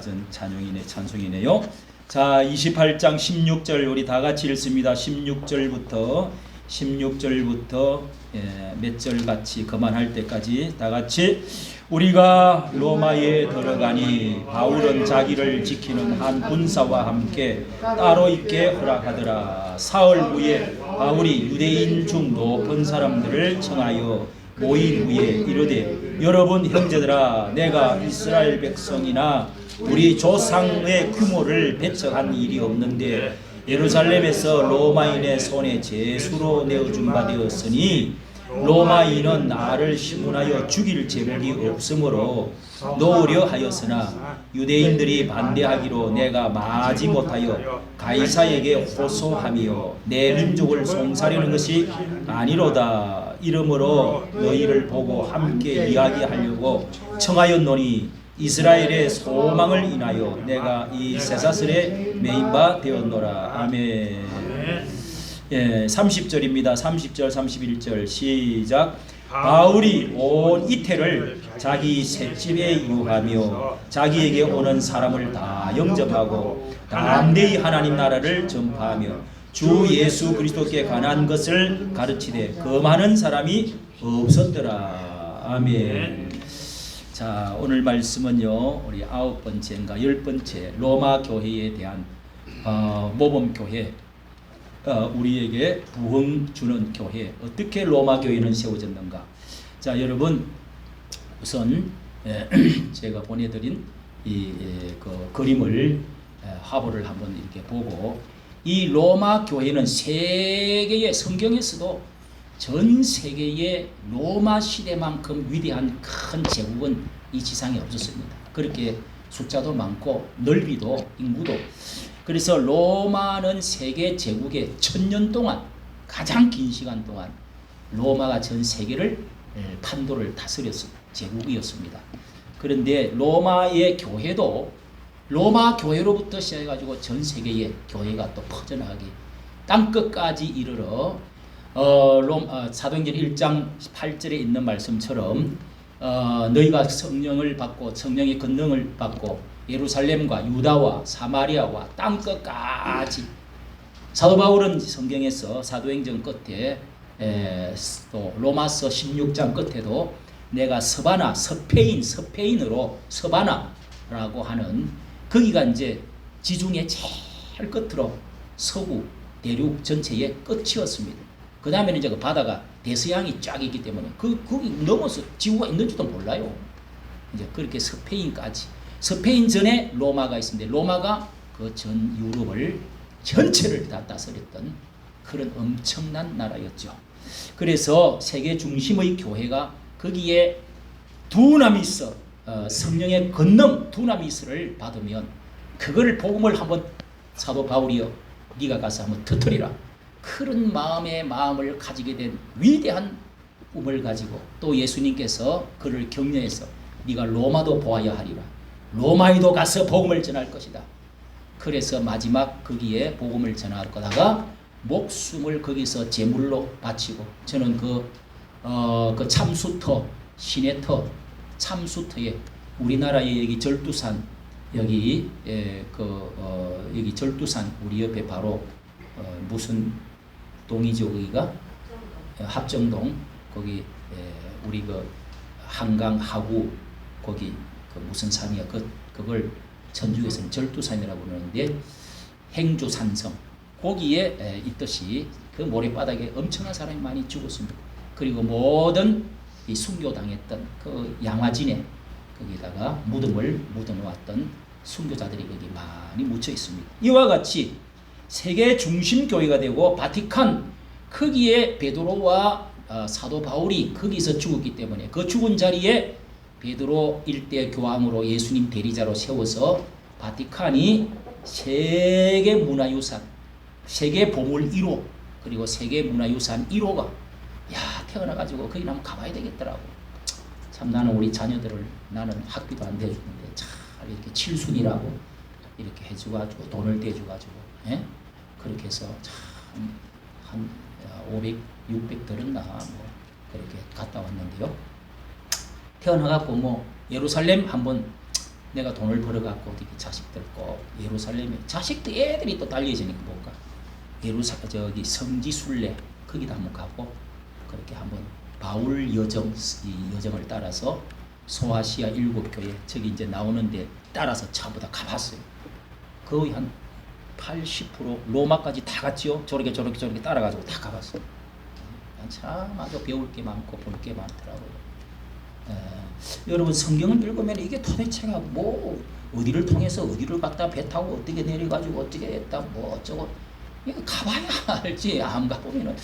낮은 찬양이네, 찬송이네요. 자, 28장 16절 우리 다 같이 읽습니다. 16절부터 몇 절 같이 그만할 때까지 다 같이. 우리가 로마에 들어가니 바울은 자기를 지키는 한 군사와 함께 따로 있게 허락하더라. 사흘 후에 바울이 유대인 중 높은 사람들을 청하여 모인 후에 이르되, 여러분 형제들아, 내가 이스라엘 백성이나 우리 조상의 규모를 배척한 일이 없는데 예루살렘에서 로마인의 손에 제수로 내어준 바 되었으니 로마인은 나를 신문하여 죽일 제목이 없으므로 놓으려 하였으나 유대인들이 반대하기로 내가 마지 못하여 가이사에게 호소하며 내 민족을 송사려는 것이 아니로다. 이러므로 너희를 보고 함께 이야기하려고 청하였노니 이스라엘의 소망을 인하여 내가 이 쇠사슬에 매인 바 되었노라. 아멘. 예, 30절입니다. 30절 31절 시작. 바울이 온 이태를 자기 셋집에 유하며 자기에게 오는 사람을 다 영접하고 담대히 하나님 나라를 전파하며 주 예수 그리스도께 관한 것을 가르치되 그 많은 사람이 없었더라. 아멘. 자, 오늘 말씀은요, 우리 9번째인가 10번째 로마 교회에 대한 모범 교회, 우리에게 부흥 주는 교회, 어떻게 로마 교회는 세워졌는가. 자, 여러분 우선 제가 보내드린 그 그림을 화보를 한번 이렇게 보고, 이 로마 교회는 세계의 성경에서도 전 세계의 로마 시대만큼 위대한 큰 제국은 이 지상에 없었습니다. 그렇게 숫자도 많고 넓이도 인구도. 그래서 로마는 세계 제국의 1000년 동안, 가장 긴 시간 동안 로마가 전 세계를 판도를 다스렸던 제국이었습니다. 그런데 로마의 교회도 로마 교회로부터 시작해가지고 전 세계의 교회가 또 퍼져나가기, 땅끝까지 이르러 사도행전 1장 8절에 있는 말씀처럼 너희가 성령을 받고 성령의 권능을 받고 예루살렘과 유다와 사마리아와 땅끝까지. 사도 바울은 성경에서 사도행전 끝에 또 로마서 16장 끝에도 내가 스페인으로 서바나라고 하는, 거기가 이제 지중해 제일 끝으로 서구 대륙 전체의 끝이었습니다. 그 다음에는 이제 그 바다가 대서양이 쫙 있기 때문에 거기 넘어서 지구가 있는지도 몰라요. 이제 그렇게 스페인까지. 스페인 전에 로마가 있었는데 로마가 그 전 유럽을 전체를 다 다스렸던 그런 엄청난 나라였죠. 그래서 세계 중심의 교회가 거기에 두나미스, 성령의 권능 두나미스를 받으면 그거를 복음을 한번 사도 바울이여 네가 가서 한번 터뜨리라. 그런 마음을 가지게 된 위대한 꿈을 가지고 또 예수님께서 그를 격려해서 네가 로마도 보아야 하리라. 로마에도 가서 복음을 전할 것이다. 그래서 마지막 거기에 복음을 전할 거다가 목숨을 거기서 제물로 바치고, 저는 그 참수터, 시내터, 참수터에 우리나라의 여기 절두산, 여기 여기 절두산 우리 옆에 바로 무슨 동이죠 거기가? 합정동. 거기 우리 그 한강 하구 거기 그 무슨 산이야? 그걸 전주에서는 절두산이라고 그러는데, 행주산성 거기에 있듯이 그 모래바닥에 엄청난 사람이 많이 죽었습니다. 그리고 모든 이 순교당했던 그 양화진에 거기다가 무덤을 묻어놓았던 순교자들이 거기 많이 묻혀 있습니다. 이와 같이 세계 중심 교회가 되고 바티칸, 거기에 베드로와 사도 바울이 거기서 죽었기 때문에 그 죽은 자리에 베드로 일대 교황으로 예수님 대리자로 세워서 바티칸이 세계 문화유산, 세계 보물 1호, 그리고 세계 문화유산 1호가 태어나가지고 거기 한번 가봐야 되겠더라고. 참 나는 우리 자녀들을, 나는 학비도 안 대주는데 참 이렇게 칠순이라고 이렇게 해줘가지고 돈을 대줘가지고 그렇게 해서 참 한 500, 600 들었나 뭐 그렇게 갔다 왔는데요. 태어나갖고 뭐 예루살렘 한번 내가 돈을 벌어갖고 어떻게 자식들 꼭 예루살렘에 자식들 애들이 또 달려지니까 볼까 저기 성지순례 거기다 한번 가고 그렇게 한번 바울 이 여정을 따라서 소아시아 7교회 저기 이제 나오는데 따라서 전부 다 가봤어요. 거의 한 80% 로마까지 다 갔지요. 저렇게 따라가지고 다 가봤어요. 참 아주 배울 게 많고 볼 게 많더라고요. 여러분 성경을 읽으면 이게 도대체가 뭐 어디를 통해서 어디를 갔다 배 타고 어떻게 내려가지고 어떻게 했다 뭐 어쩌고 이거 가봐야 알지 안 가보면은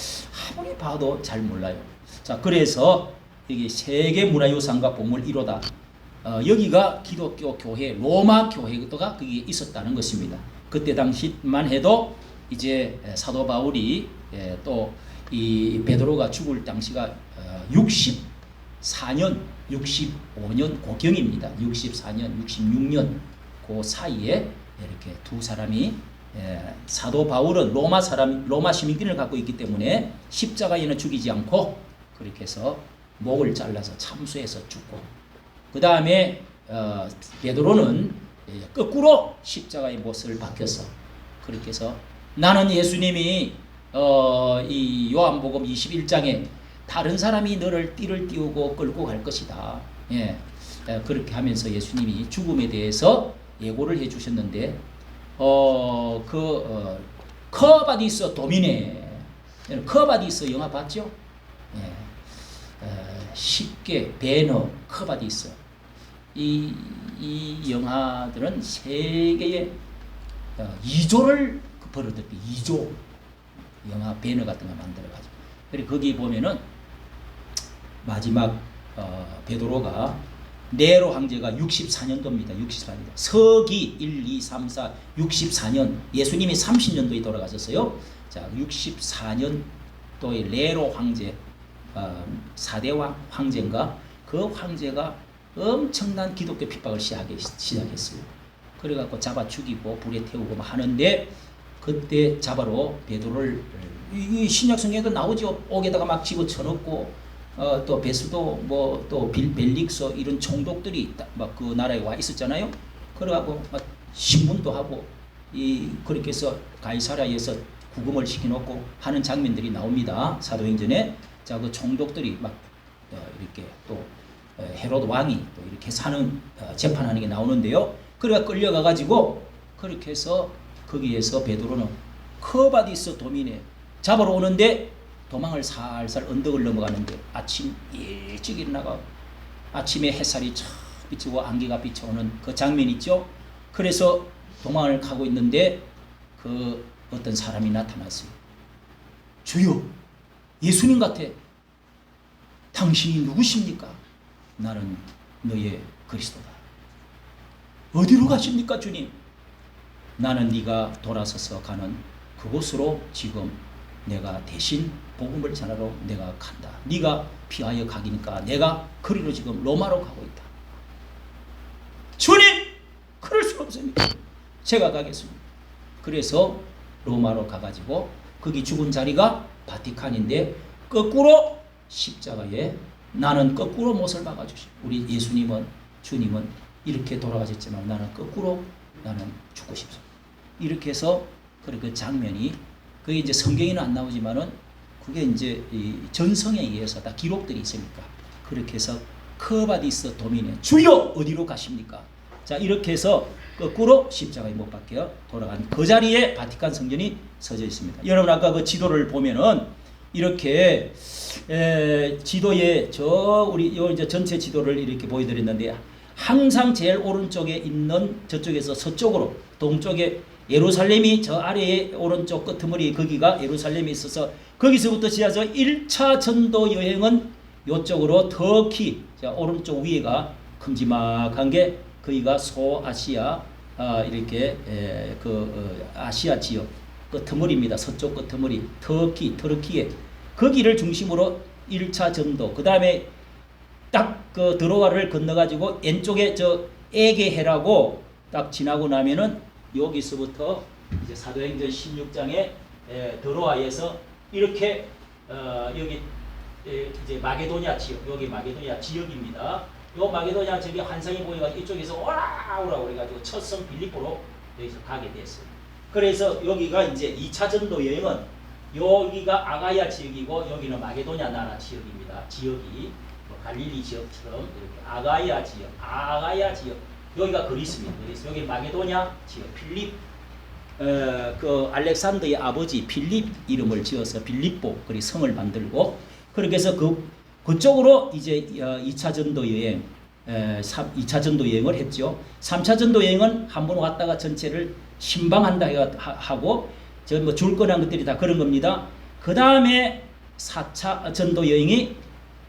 아무리 봐도 잘 몰라요. 자 그래서 여기 세계문화유산과 보물 1호다. 여기가 기독교 교회 로마 교회가 거기에 있었다는 것입니다. 그때 당시만 해도 이제 사도 바울이 또 이 베드로가 죽을 당시가 64년, 65년 고경입니다. 64년, 66년 그 사이에 이렇게 두 사람이 사도 바울은 로마 시민권을 갖고 있기 때문에 십자가에는 죽이지 않고 그렇게 해서 목을 잘라서 참수해서 죽고 그 다음에 베드로는 거꾸로 십자가의 못을 박혀서 그렇게 해서 나는 예수님이 이 요한복음 21장에 다른 사람이 너를 띠를 띄우고 끌고 갈 것이다. 그렇게 하면서 예수님이 죽음에 대해서 예고를 해주셨는데 커바디스 도미네 커바디스 영화 봤죠? 쉽게 배너 커바디스 이 영화들은 세계에 2조를 벌어들였대. 2조 영화 배너 같은 거 만들어가지고 그리고 거기 보면은 마지막 베드로가 네로 황제가 64년도입니다. 64년도 서기 1, 2, 3, 4 64년 예수님이 30년도에 돌아가셨어요. 자 64년도에 네로 황제 4대 황제인가 그 황제가 엄청난 기독교 핍박을 시작했어요. 그래갖고 잡아 죽이고 불에 태우고 하는데 그때 잡아로 베드로를 이 신약 성경에도 나오죠. 옥에다가 막 집어쳐넣고 또 베스도 뭐 또 벨릭서 이런 총독들이 막 그 나라에 와 있었잖아요. 그래갖고 막 신문도 하고 그렇게 해서 가이사랴에서 구금을 시켜놓고 하는 장면들이 나옵니다. 사도행전에 자 그 총독들이 막 이렇게 또 헤롯 왕이 또 이렇게 사는 재판하는 게 나오는데요. 그래가 끌려가가지고 그렇게 해서 거기에서 베드로는 커바디스 도민에 잡으러 오는데 도망을 살살 언덕을 넘어가는데 아침 일찍 일어나가 아침에 햇살이 촥 비치고 안개가 비쳐오는 그 장면 있죠. 그래서 도망을 가고 있는데 그 어떤 사람이 나타났어요. 주여 예수님 같아. 당신이 누구십니까? 나는 너의 그리스도다. 어디로 가십니까 주님? 나는 네가 돌아서서 가는 그곳으로 지금 내가 대신 복음을 전하러 내가 간다. 네가 피하여 가기니까 내가 거리로 지금 로마로 가고 있다. 주님! 그럴 수 없습니다. 제가 가겠습니다. 그래서 로마로 가가지고 거기 죽은 자리가 바티칸인데 거꾸로 십자가에 나는 거꾸로 못을 박아주시고 우리 예수님은 주님은 이렇게 돌아가셨지만 나는 거꾸로 나는 죽고 싶습니다. 이렇게 해서 그 장면이 그게 이제 성경에는 안 나오지만은 그게 이제 이 전성에 의해서 다 기록들이 있으니까 그렇게 해서 커바디스 도미네 주여 어디로 가십니까? 자 이렇게 해서 거꾸로 십자가에 못 박혀 돌아간 그 자리에 바티칸 성전이 서져 있습니다. 여러분 아까 그 지도를 보면은 이렇게 지도에 우리 이제 전체 지도를 이렇게 보여드렸는데 항상 제일 오른쪽에 있는 저쪽에서 서쪽으로 동쪽에 예루살렘이 저 아래에 오른쪽 끄트머리 거기가 예루살렘이 있어서 거기서부터 시작해서 1차 전도 여행은 이쪽으로 터키 자 오른쪽 위에가 큼지막한 게 거기가 소아시아 이렇게 아시아 지역 끄트머리입니다. 서쪽 끄트머리 터키에 거기를 중심으로 1차 전도 그 다음에 딱 그 드로아를 건너가지고 왼쪽에 저 에게해라고 딱 지나고 나면은 여기서부터 이제 사도행전 16장에 드로아에서 이렇게 여기 이제 마게도냐 지역 여기 마게도냐 지역입니다. 요 마게도냐 저기 환상이 보여가지고 이쪽에서 오라 그래가지고 첫 성 빌립보로 여기서 가게 됐어요. 그래서 여기가 이제 2차 전도 여행은 여기가 아가야 지역이고 여기는 마게도냐 나라 지역입니다. 지역이 뭐 갈릴리 지역처럼 이렇게 아가야 지역, 여기가 그리스입니다. 그래서 여기 마게도냐 지역 필립 그 알렉산더의 아버지 필립 이름을 지어서 빌립보 그리 성을 만들고 그렇게 해서 그쪽으로 이제 2차 전도 여행 2차 전도 여행을 했죠. 3차 전도 여행은 한 번 왔다가 전체를 신방한다 하고 저 뭐 줄 거란 것들이 다 그런 겁니다. 그 다음에 4차 전도 여행이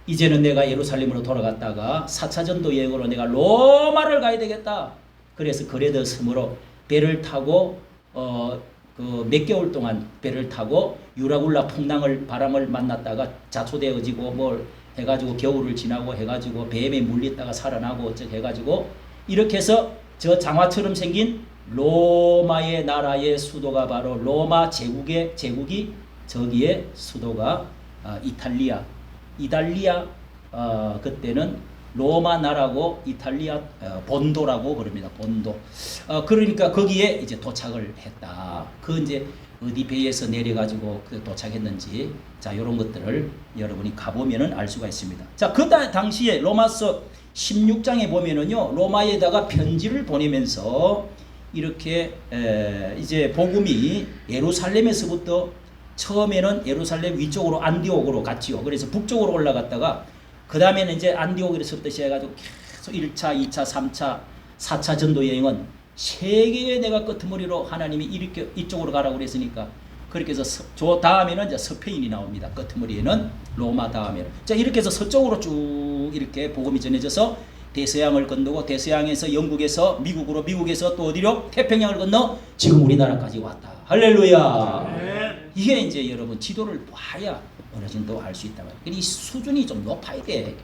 이제는 내가 예루살렘으로 돌아갔다가 4차 전도 여행으로 내가 로마를 가야 되겠다. 그래서 그레드 섬으로 배를 타고 그 몇 개월 동안 배를 타고 유라굴라 바람을 만났다가 자초되어지고 뭘 해가지고 겨울을 지나고 해가지고 뱀에 물렸다가 살아나고 어쩌고 해가지고 이렇게 해서 저 장화처럼 생긴 로마의 나라의 수도가 바로 로마 제국이 저기에 수도가 이탈리아 그때는 로마 나라고 이탈리아 본도라고 그럽니다. 본도. 그러니까 거기에 이제 도착을 했다. 그 이제 어디 배에서 내려가지고 도착했는지 자 이런 것들을 여러분이 가보면은 알 수가 있습니다. 자 그 당시에 로마서 16장에 보면은요 로마에다가 편지를 보내면서 이렇게 이제 복음이 예루살렘에서부터 처음에는 예루살렘 위쪽으로 안디옥으로 갔지요. 그래서 북쪽으로 올라갔다가 그 다음에는 이제 안디옥에서부터 시작해가지고 계속 1차, 2차, 3차, 4차 전도 여행은 세계의 내가 끄트머리로 하나님이 이렇게 이쪽으로 가라고 그랬으니까 그렇게 해서 저 다음에는 이제 스페인이 나옵니다. 끄트머리에는 로마 다음에는 자 이렇게 해서 서쪽으로 쭉 이렇게 복음이 전해져서 대서양을 건너고 대서양에서 영국에서 미국으로 미국에서 또 어디로 태평양을 건너 지금 우리나라까지 왔다. 할렐루야. 이게 이제 여러분 지도를 봐야 어느 정도 알 수 있다. 이 수준이 좀 높아야 돼.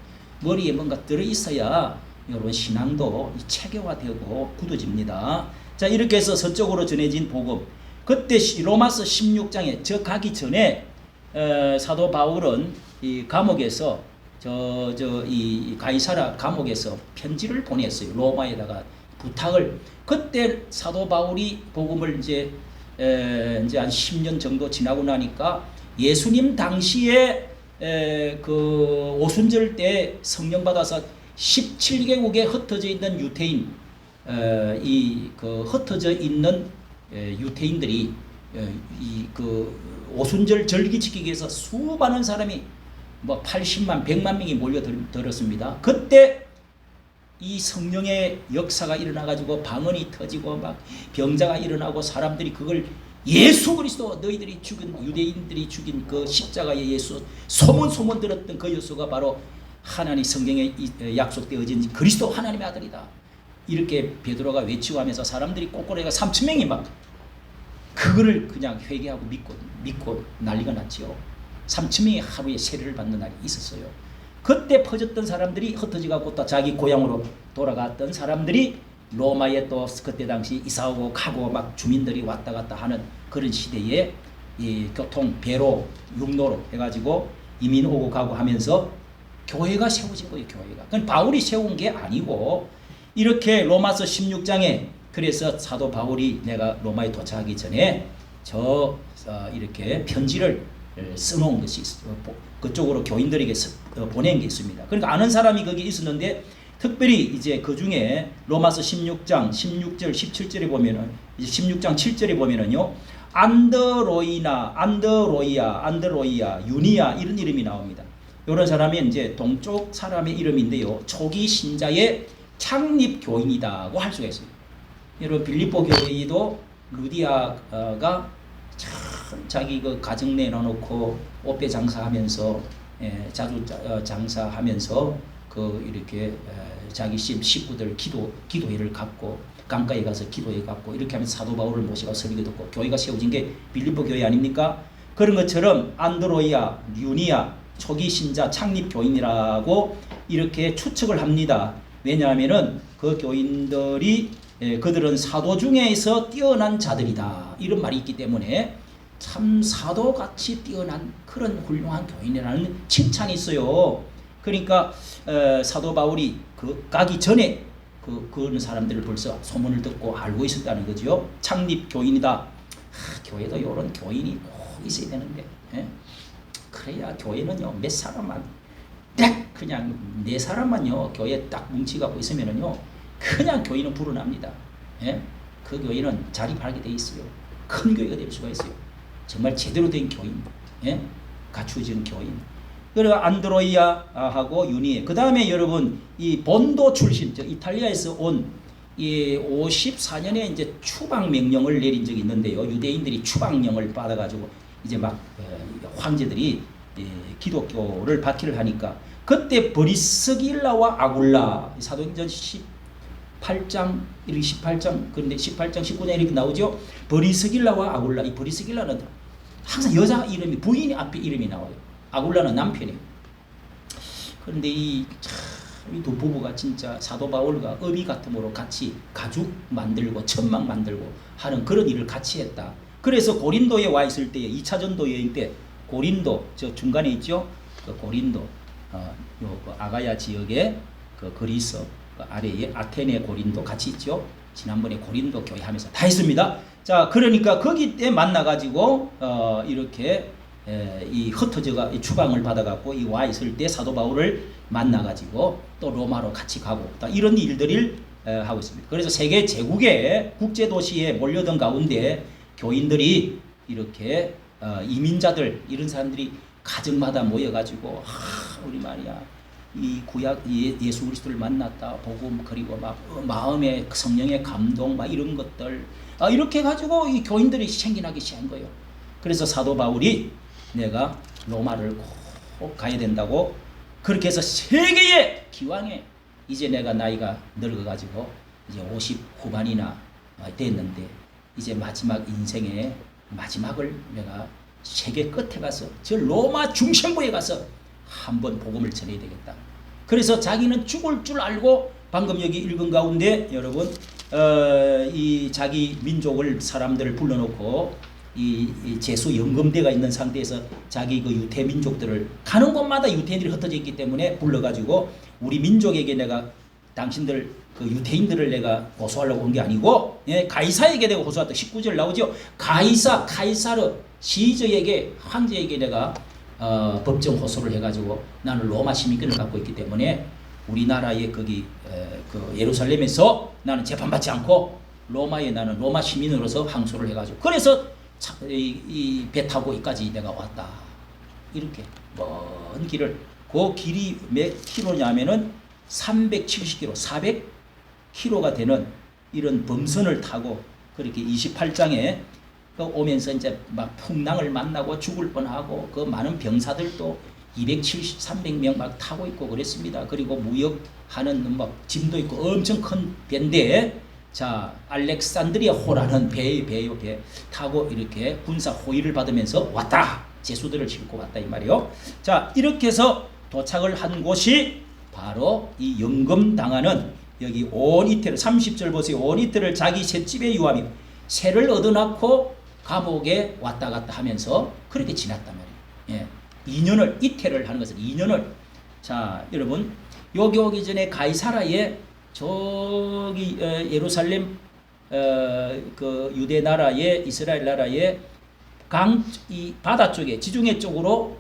머리에 뭔가 들어있어야 여러분 신앙도 체계화되고 굳어집니다. 자 이렇게 해서 서쪽으로 전해진 복음. 그때 로마서 16장에 저 가기 전에 사도 바울은 이 감옥에서 이 가이사라 감옥에서 편지를 보냈어요. 로마에다가 부탁을. 그때 사도 바울이 복음을 이제 한 10년 정도 지나고 나니까 예수님 당시에 그 오순절 때 성령 받아서 17개국에 흩어져 있는 유태인 이 그 흩어져 있는 유태인들이 이 그 오순절 절기 지키기 위해서 수많은 사람이 뭐 80만 100만 명이 몰려들었습니다. 그때 이 성령의 역사가 일어나가지고 방언이 터지고 막 병자가 일어나고 사람들이 그걸 예수 그리스도 너희들이 죽인 유대인들이 죽인 그 십자가의 예수 소문 들었던 그 예수가 바로 하나님 성경에 약속되어진 그리스도 하나님의 아들이다. 이렇게 베드로가 외치고 하면서 사람들이 꼬꼬레가 3,000명이 막 그거를 그냥 회개하고 믿고 난리가 났지요. 3,000명이 하루에 세례를 받는 날이 있었어요. 그때 퍼졌던 사람들이 흩어져가고 또 자기 고향으로 돌아갔던 사람들이 로마에 또 그때 당시 이사오고 가고 막 주민들이 왔다 갔다 하는 그런 시대에 이 교통 배로 육로로 해가지고 이민 오고 가고 하면서 교회가 세워진 거예요. 교회가. 그건 바울이 세운 게 아니고 이렇게 로마서 16장에 그래서 사도 바울이 내가 로마에 도착하기 전에 이렇게 편지를 써놓은 것이 그쪽으로 교인들에게 보낸 게 있습니다. 그러니까 아는 사람이 거기 있었는데 특별히 이제 그 중에 로마서 16장 16절 17절에 보면은 이제 16장 7절에 보면은요 안드로이아 유니아 이런 이름이 나옵니다. 이런 사람이 이제 동쪽 사람의 이름인데요 초기 신자의 창립 교인이다고 할 수가 있습니다. 여러분 빌립보 교회도 루디아가 참 자기 그 가정 내놓고 옷배 장사하면서 자주 장사하면서 그 이렇게 자기 식구들 기도회를 갖고 강가에 가서 기도회 갖고 이렇게 하면서 사도 바울을 모시고 설교 듣고 교회가 세워진 게 빌립보 교회 아닙니까? 그런 것처럼 안드로이아, 유니아 초기 신자 창립 교인이라고 이렇게 추측을 합니다. 왜냐하면은 그 교인들이 그들은 사도 중에서 뛰어난 자들이다 이런 말이 있기 때문에 참 사도같이 뛰어난 그런 훌륭한 교인이라는 칭찬이 있어요. 그러니까 사도 바울이 그 가기 전에 그런 사람들을 벌써 소문을 듣고 알고 있었다는 거죠. 창립 교인이다. 교회도 이런 교인이 꼭 있어야 되는데, 예? 그래야 교회는요 몇 사람만 딱 그냥 네 사람만요 교회 딱 뭉치갖고 있으면은요 그냥 교회는 불어납니다. 예? 그 교회는 자립하게 돼 있어요. 큰 교회가 될 수가 있어요. 정말 제대로 된 교인, 예? 갖추어진 교인. 그리고 안드로이아하고 유니에. 그 다음에 여러분 이 본도 출신, 즉 이탈리아에서 온 이 54년에 이제 추방 명령을 내린 적이 있는데요. 유대인들이 추방령을 받아가지고 이제 막 황제들이 기독교를 박해를 하니까 그때 브리스길라와 아굴라 사도행전 18장 이렇게 18장 그런데 18장 19장 이렇게 나오죠. 브리스길라와 아굴라. 이 브리스길라는 항상 여자 이름이 부인 앞에 이름이 나와요. 아굴라는 남편이에요. 그런데 이 두 부부가 진짜 사도 바울과 의리 같음으로 같이 가죽 만들고 천막 만들고 하는 그런 일을 같이 했다. 그래서 고린도에 와 있을 때 2차 전도 여행 때 고린도 저 중간에 있죠. 그 고린도 그 아가야 지역에 그 그리스 그 아래에 아테네 고린도 같이 있죠. 지난번에 고린도 교회 하면서 다 했습니다. 자, 그러니까 거기 때 만나가지고 이렇게 이 흩어져가 추방을 받아갖고 이 와 있을 때 사도 바울을 만나가지고 또 로마로 같이 가고 이런 일들을 하고 있습니다. 그래서 세계 제국의 국제 도시에 몰려든 가운데 교인들이 이렇게 이민자들 이런 사람들이 가정마다 모여가지고 우리 말이야 이 구약 예수 그리스도를 만났다 복음 그리고 막 마음의 성령의 감동 막 이런 것들 이렇게 가지고 이 교인들이 생겨나기 시작한 거예요. 그래서 사도 바울이 내가 로마를 꼭 가야 된다고 그렇게 해서 세계의 기왕에 이제 내가 나이가 늙어가지고 이제 50 후반이나 됐는데 이제 마지막 인생의 마지막을 내가 세계 끝에 가서 저 로마 중심부에 가서 한번 복음을 전해야 되겠다. 그래서 자기는 죽을 줄 알고 방금 여기 읽은 가운데 여러분 이 자기 민족을 사람들을 불러놓고 이 제수 연금대가 있는 상태에서 자기 그 유태 민족들을 가는 곳마다 유태인들이 흩어져 있기 때문에 불러가지고 우리 민족에게 내가 당신들 그 유태인들을 내가 고소하려고 온 게 아니고 가이사에게 내가 고소했다. 19절 나오죠. 카이사르 시저에게 황제에게 내가 법정 호소를 해가지고 나는 로마 시민권을 갖고 있기 때문에 우리나라의 거기 그 예루살렘에서 나는 재판받지 않고 로마에 나는 로마 시민으로서 항소를 해가지고 그래서 이 배 타고 여기까지 내가 왔다. 이렇게 먼 길을 그 길이 몇 킬로냐면은 370km, 400km가 되는 이런 범선을 타고 그렇게 28장에 오면서 이제 막 풍랑을 만나고 죽을 뻔하고 그 많은 병사들도 270, 300명 막 타고 있고 그랬습니다. 그리고 무역하는 막 짐도 있고 엄청 큰 배인데 자 알렉산드리아 호라는 배 타고 이렇게 군사 호위를 받으면서 왔다. 제수들을 싣고 왔다 이 말이요. 자 이렇게 해서 도착을 한 곳이 바로 이 연금당하는 여기 온 이태를 30절 보세요. 온 이태를 자기 셋집에 유하며 새를 얻어놓고 감옥에 왔다 갔다 하면서 그렇게 지났단 말이에요. 예. 2년을 이태를 하는 것은 2년을 자 여러분 여기 오기 전에 가이사라에 저기 예루살렘 그 유대 나라의 이스라엘 나라의 이 바다 쪽에 지중해 쪽으로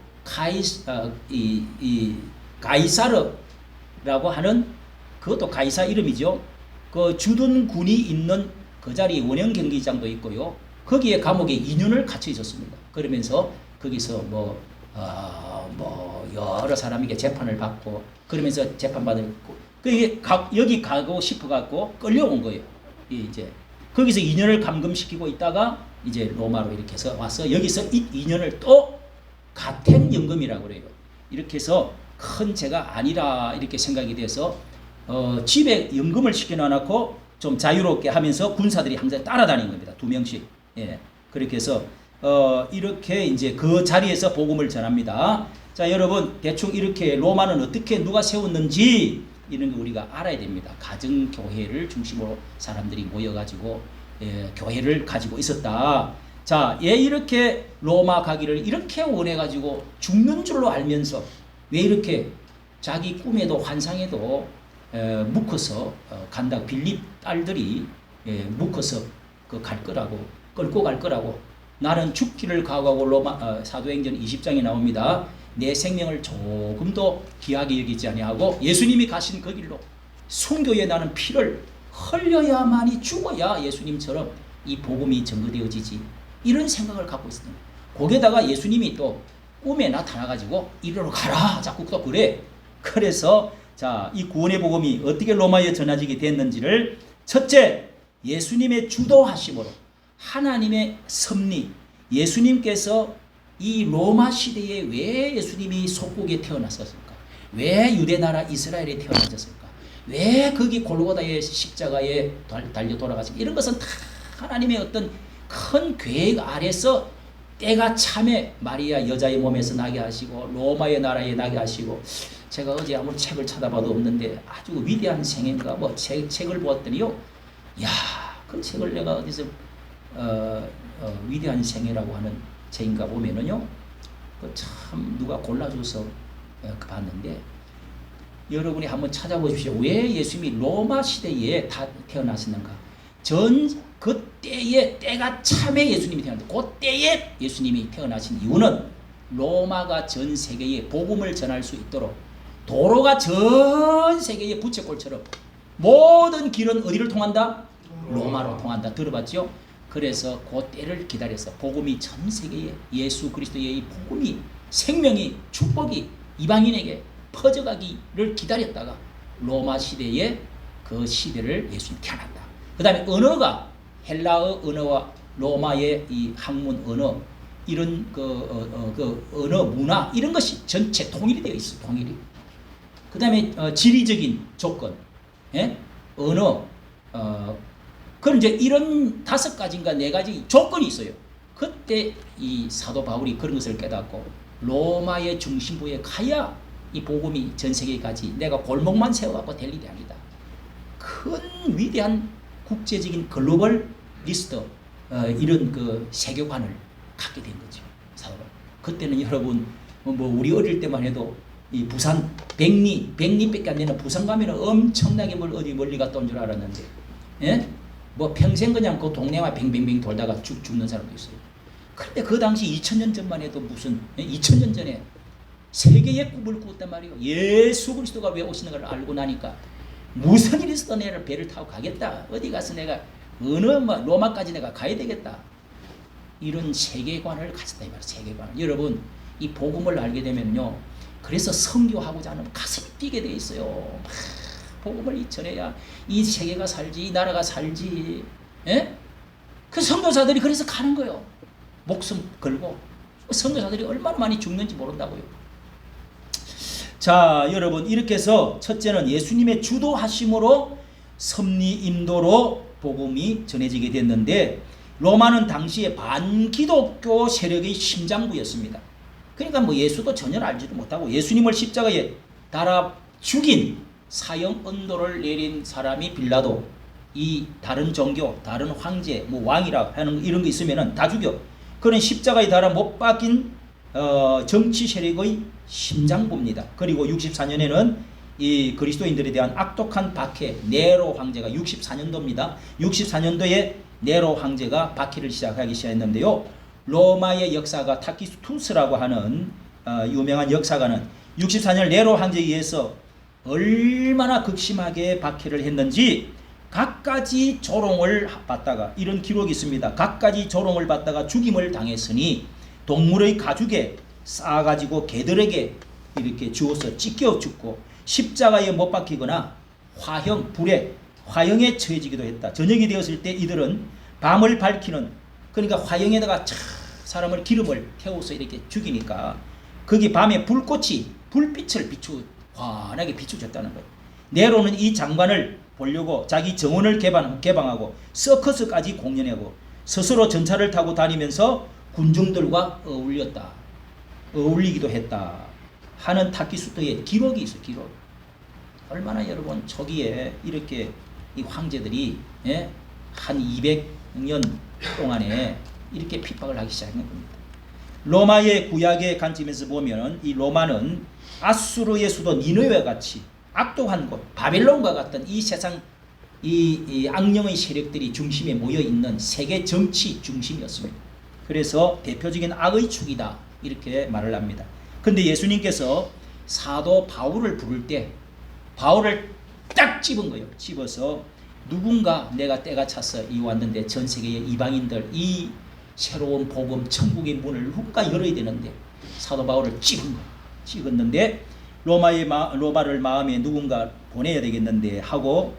가이사르라고 하는 그것도 가이사 이름이죠. 그 주둔 군이 있는 그 자리에 원형 경기장도 있고요. 거기에 감옥에 2년을 갇혀 있었습니다. 그러면서 거기서 뭐 여러 사람에게 재판을 받고 그러면서 재판받고 여기 가고 싶어갖고 끌려온 거예요. 이제 거기서 2년을 감금시키고 있다가 이제 로마로 이렇게 해서 와서 여기서 2년을 또 가택연금이라고 그래요. 이렇게 해서 큰 죄가 아니라 이렇게 생각이 돼서 집에 연금을 시켜놔놓고 좀 자유롭게 하면서 군사들이 항상 따라다니는 겁니다. 2명씩. 예. 그렇게 해서 이렇게 이제 그 자리에서 복음을 전합니다. 자, 여러분 대충 이렇게 로마는 어떻게 누가 세웠는지 이런 거 우리가 알아야 됩니다. 가정 교회를 중심으로 사람들이 모여가지고 교회를 가지고 있었다. 자, 얘 이렇게 로마 가기를 이렇게 원해가지고 죽는 줄로 알면서 왜 이렇게 자기 꿈에도 환상에도 묶어서 간다. 빌립 딸들이 묶어서 갈 거라고, 끌고 갈 거라고. 나는 죽기를 각오하고 로마 사도행전 20장에 나옵니다. 내 생명을 조금도 귀하게 여기지 아니하고 예수님이 가신 그 길로 순교에 나는 피를 흘려야만이 죽어야 예수님처럼 이 복음이 증거되어지지. 이런 생각을 갖고 있습니다. 거기에다가 예수님이 또 꿈에 나타나가지고 이리로 가라 자꾸 또 그래. 그래서 자, 이 구원의 복음이 어떻게 로마에 전해지게 됐는지를 첫째, 예수님의 주도하심으로 하나님의 섭리, 예수님께서 이 로마 시대에 왜 예수님이 속국에 태어났었을까? 왜 유대나라 이스라엘에 태어나셨을까? 왜 거기 골고다의 십자가에 달려 돌아가셨을까? 이런 것은 다 하나님의 어떤 큰 계획 아래서 때가 참에 마리아 여자의 몸에서 나게 하시고 로마의 나라에 나게 하시고, 제가 어제 아무리 책을 찾아봐도 없는데 아주 위대한 생애인가 뭐 책을 보았더니요, 야, 그 책을 내가 어디서 위대한 생애라고 하는 책인가 보면은요, 참 누가 골라줘서 봤는데, 여러분이 한번 찾아보십시오. 왜 예수님이 로마 시대에 다 태어나셨는가? 그때에 때가 참에 예수님이 태어났는데, 그때에 예수님이 태어나신 이유는 로마가 전 세계에 복음을 전할 수 있도록, 도로가 전 세계의 부채꼴처럼 모든 길은 어디를 통한다? 로마로 통한다. 들어봤죠? 그래서 그 때를 기다려서 복음이 전 세계에, 예수 그리스도의 이 복음이, 생명이, 축복이 이방인에게 퍼져가기를 기다렸다가 로마 시대에 그 시대를 예수님이 태어난다. 그 다음에 언어가 헬라어 언어와 로마의 이 학문 언어, 이런 그 언어 문화, 이런 것이 전체 통일이 되어 있어요. 통일이. 그 다음에 지리적인 조건, 언어, 그런 이제 이런 5가지인가 4가지 조건이 있어요. 그때 이 사도 바울이 그런 것을 깨닫고 로마의 중심부에 가야 이 복음이 전 세계까지, 내가 골목만 세워갖고 될 일이 아니다. 큰 위대한 국제적인 글로벌 리스트, 이런 그 세계관을 갖게 된 거죠. 사도 바울. 그때는 여러분 뭐 우리 어릴 때만 해도 이 부산 백리밖에 안 되는 부산 가면 엄청나게 어디 멀리 갔다 온 줄 알았는데, 뭐 평생 그냥 그 동네만 뱅뱅뱅 돌다가 죽는 사람도 있어요. 그런데 그 당시 2000년 전만 해도 무슨 2000년 전에 세계의 꿈을 꾸었단 말이에요. 예수 그리스도가 왜 오시는 걸 알고 나니까 무슨 일이 있어도 내가 배를 타고 가겠다. 어디 가서 내가 어느 로마까지 내가 가야 되겠다. 이런 세계관을 가졌다 이 말이에요. 세계관. 여러분, 이 복음을 알게 되면요, 그래서 선교하고자 하는 가슴이 뛰게 돼 있어요. 복음을 전해야 이 세계가 살지, 이 나라가 살지. 그 선교사들이 그래서 가는 거예요. 목숨 걸고. 선교사들이 얼마나 많이 죽는지 모른다고요. 자, 여러분, 이렇게 해서 첫째는 예수님의 주도하심으로 섭리 인도로 복음이 전해지게 됐는데, 로마는 당시에 반기독교 세력의 심장부였습니다. 그러니까 뭐 예수도 전혀 알지도 못하고 예수님을 십자가에 달아 죽인 사형 언도를 내린 사람이 빌라도, 이 다른 종교, 다른 황제, 뭐 왕이라 하는 이런 거 있으면은 다 죽여. 그런 십자가에 달아 못 박힌 정치 세력의 심장부입니다. 그리고 64년에는 이 그리스도인들에 대한 악독한 박해, 네로 황제가 64년도입니다. 64년도에 네로 황제가 박해를 시작하기 시작했는데요. 로마의 역사가 타키투스라고 하는 유명한 역사가는 64년 네로 황제에 의해서 얼마나 극심하게 박해를 했는지 갖가지 조롱을 받다가, 이런 기록이 있습니다. 갖가지 조롱을 받다가 죽임을 당했으니 동물의 가죽에 쌓아가지고 개들에게 이렇게 주어서 찢겨 죽고 십자가에 못 박히거나 화형, 불에 화형에 처해지기도 했다. 저녁이 되었을 때 이들은 밤을 밝히는, 그러니까 화형에다가 사람을 기름을 태워서 이렇게 죽이니까 거기 밤에 불빛을 환하게 비추셨다는 거예요. 네로는 이 장관을 보려고 자기 정원을 개방하고 서커스까지 공연하고 스스로 전차를 타고 다니면서 군중들과 어울리기도 했다 하는 타키수토의 기록이 있어요. 기록. 얼마나 여러분 초기에 이렇게 이 황제들이 한 200년 동안에 이렇게 핍박을 하기 시작한 겁니다. 로마의 구약의 관점에서 보면 이 로마는 아수르의 수도 니느웨와 같이 악독한 곳, 바벨론과 같은 이 세상 이 악령의 세력들이 중심에 모여 있는 세계 정치 중심이었습니다. 그래서 대표적인 악의 축이다 이렇게 말을 합니다. 그런데 예수님께서 사도 바울을 부를 때 바울을 딱 집은 거예요. 집어서 누군가 내가 때가 차서 이 왔는데 전 세계의 이방인들 이 새로운 복음 천국의 문을 누군가 열어야 되는데 사도 바울을 찍은 거예요. 찍었는데 로마를 마음에 누군가 보내야 되겠는데 하고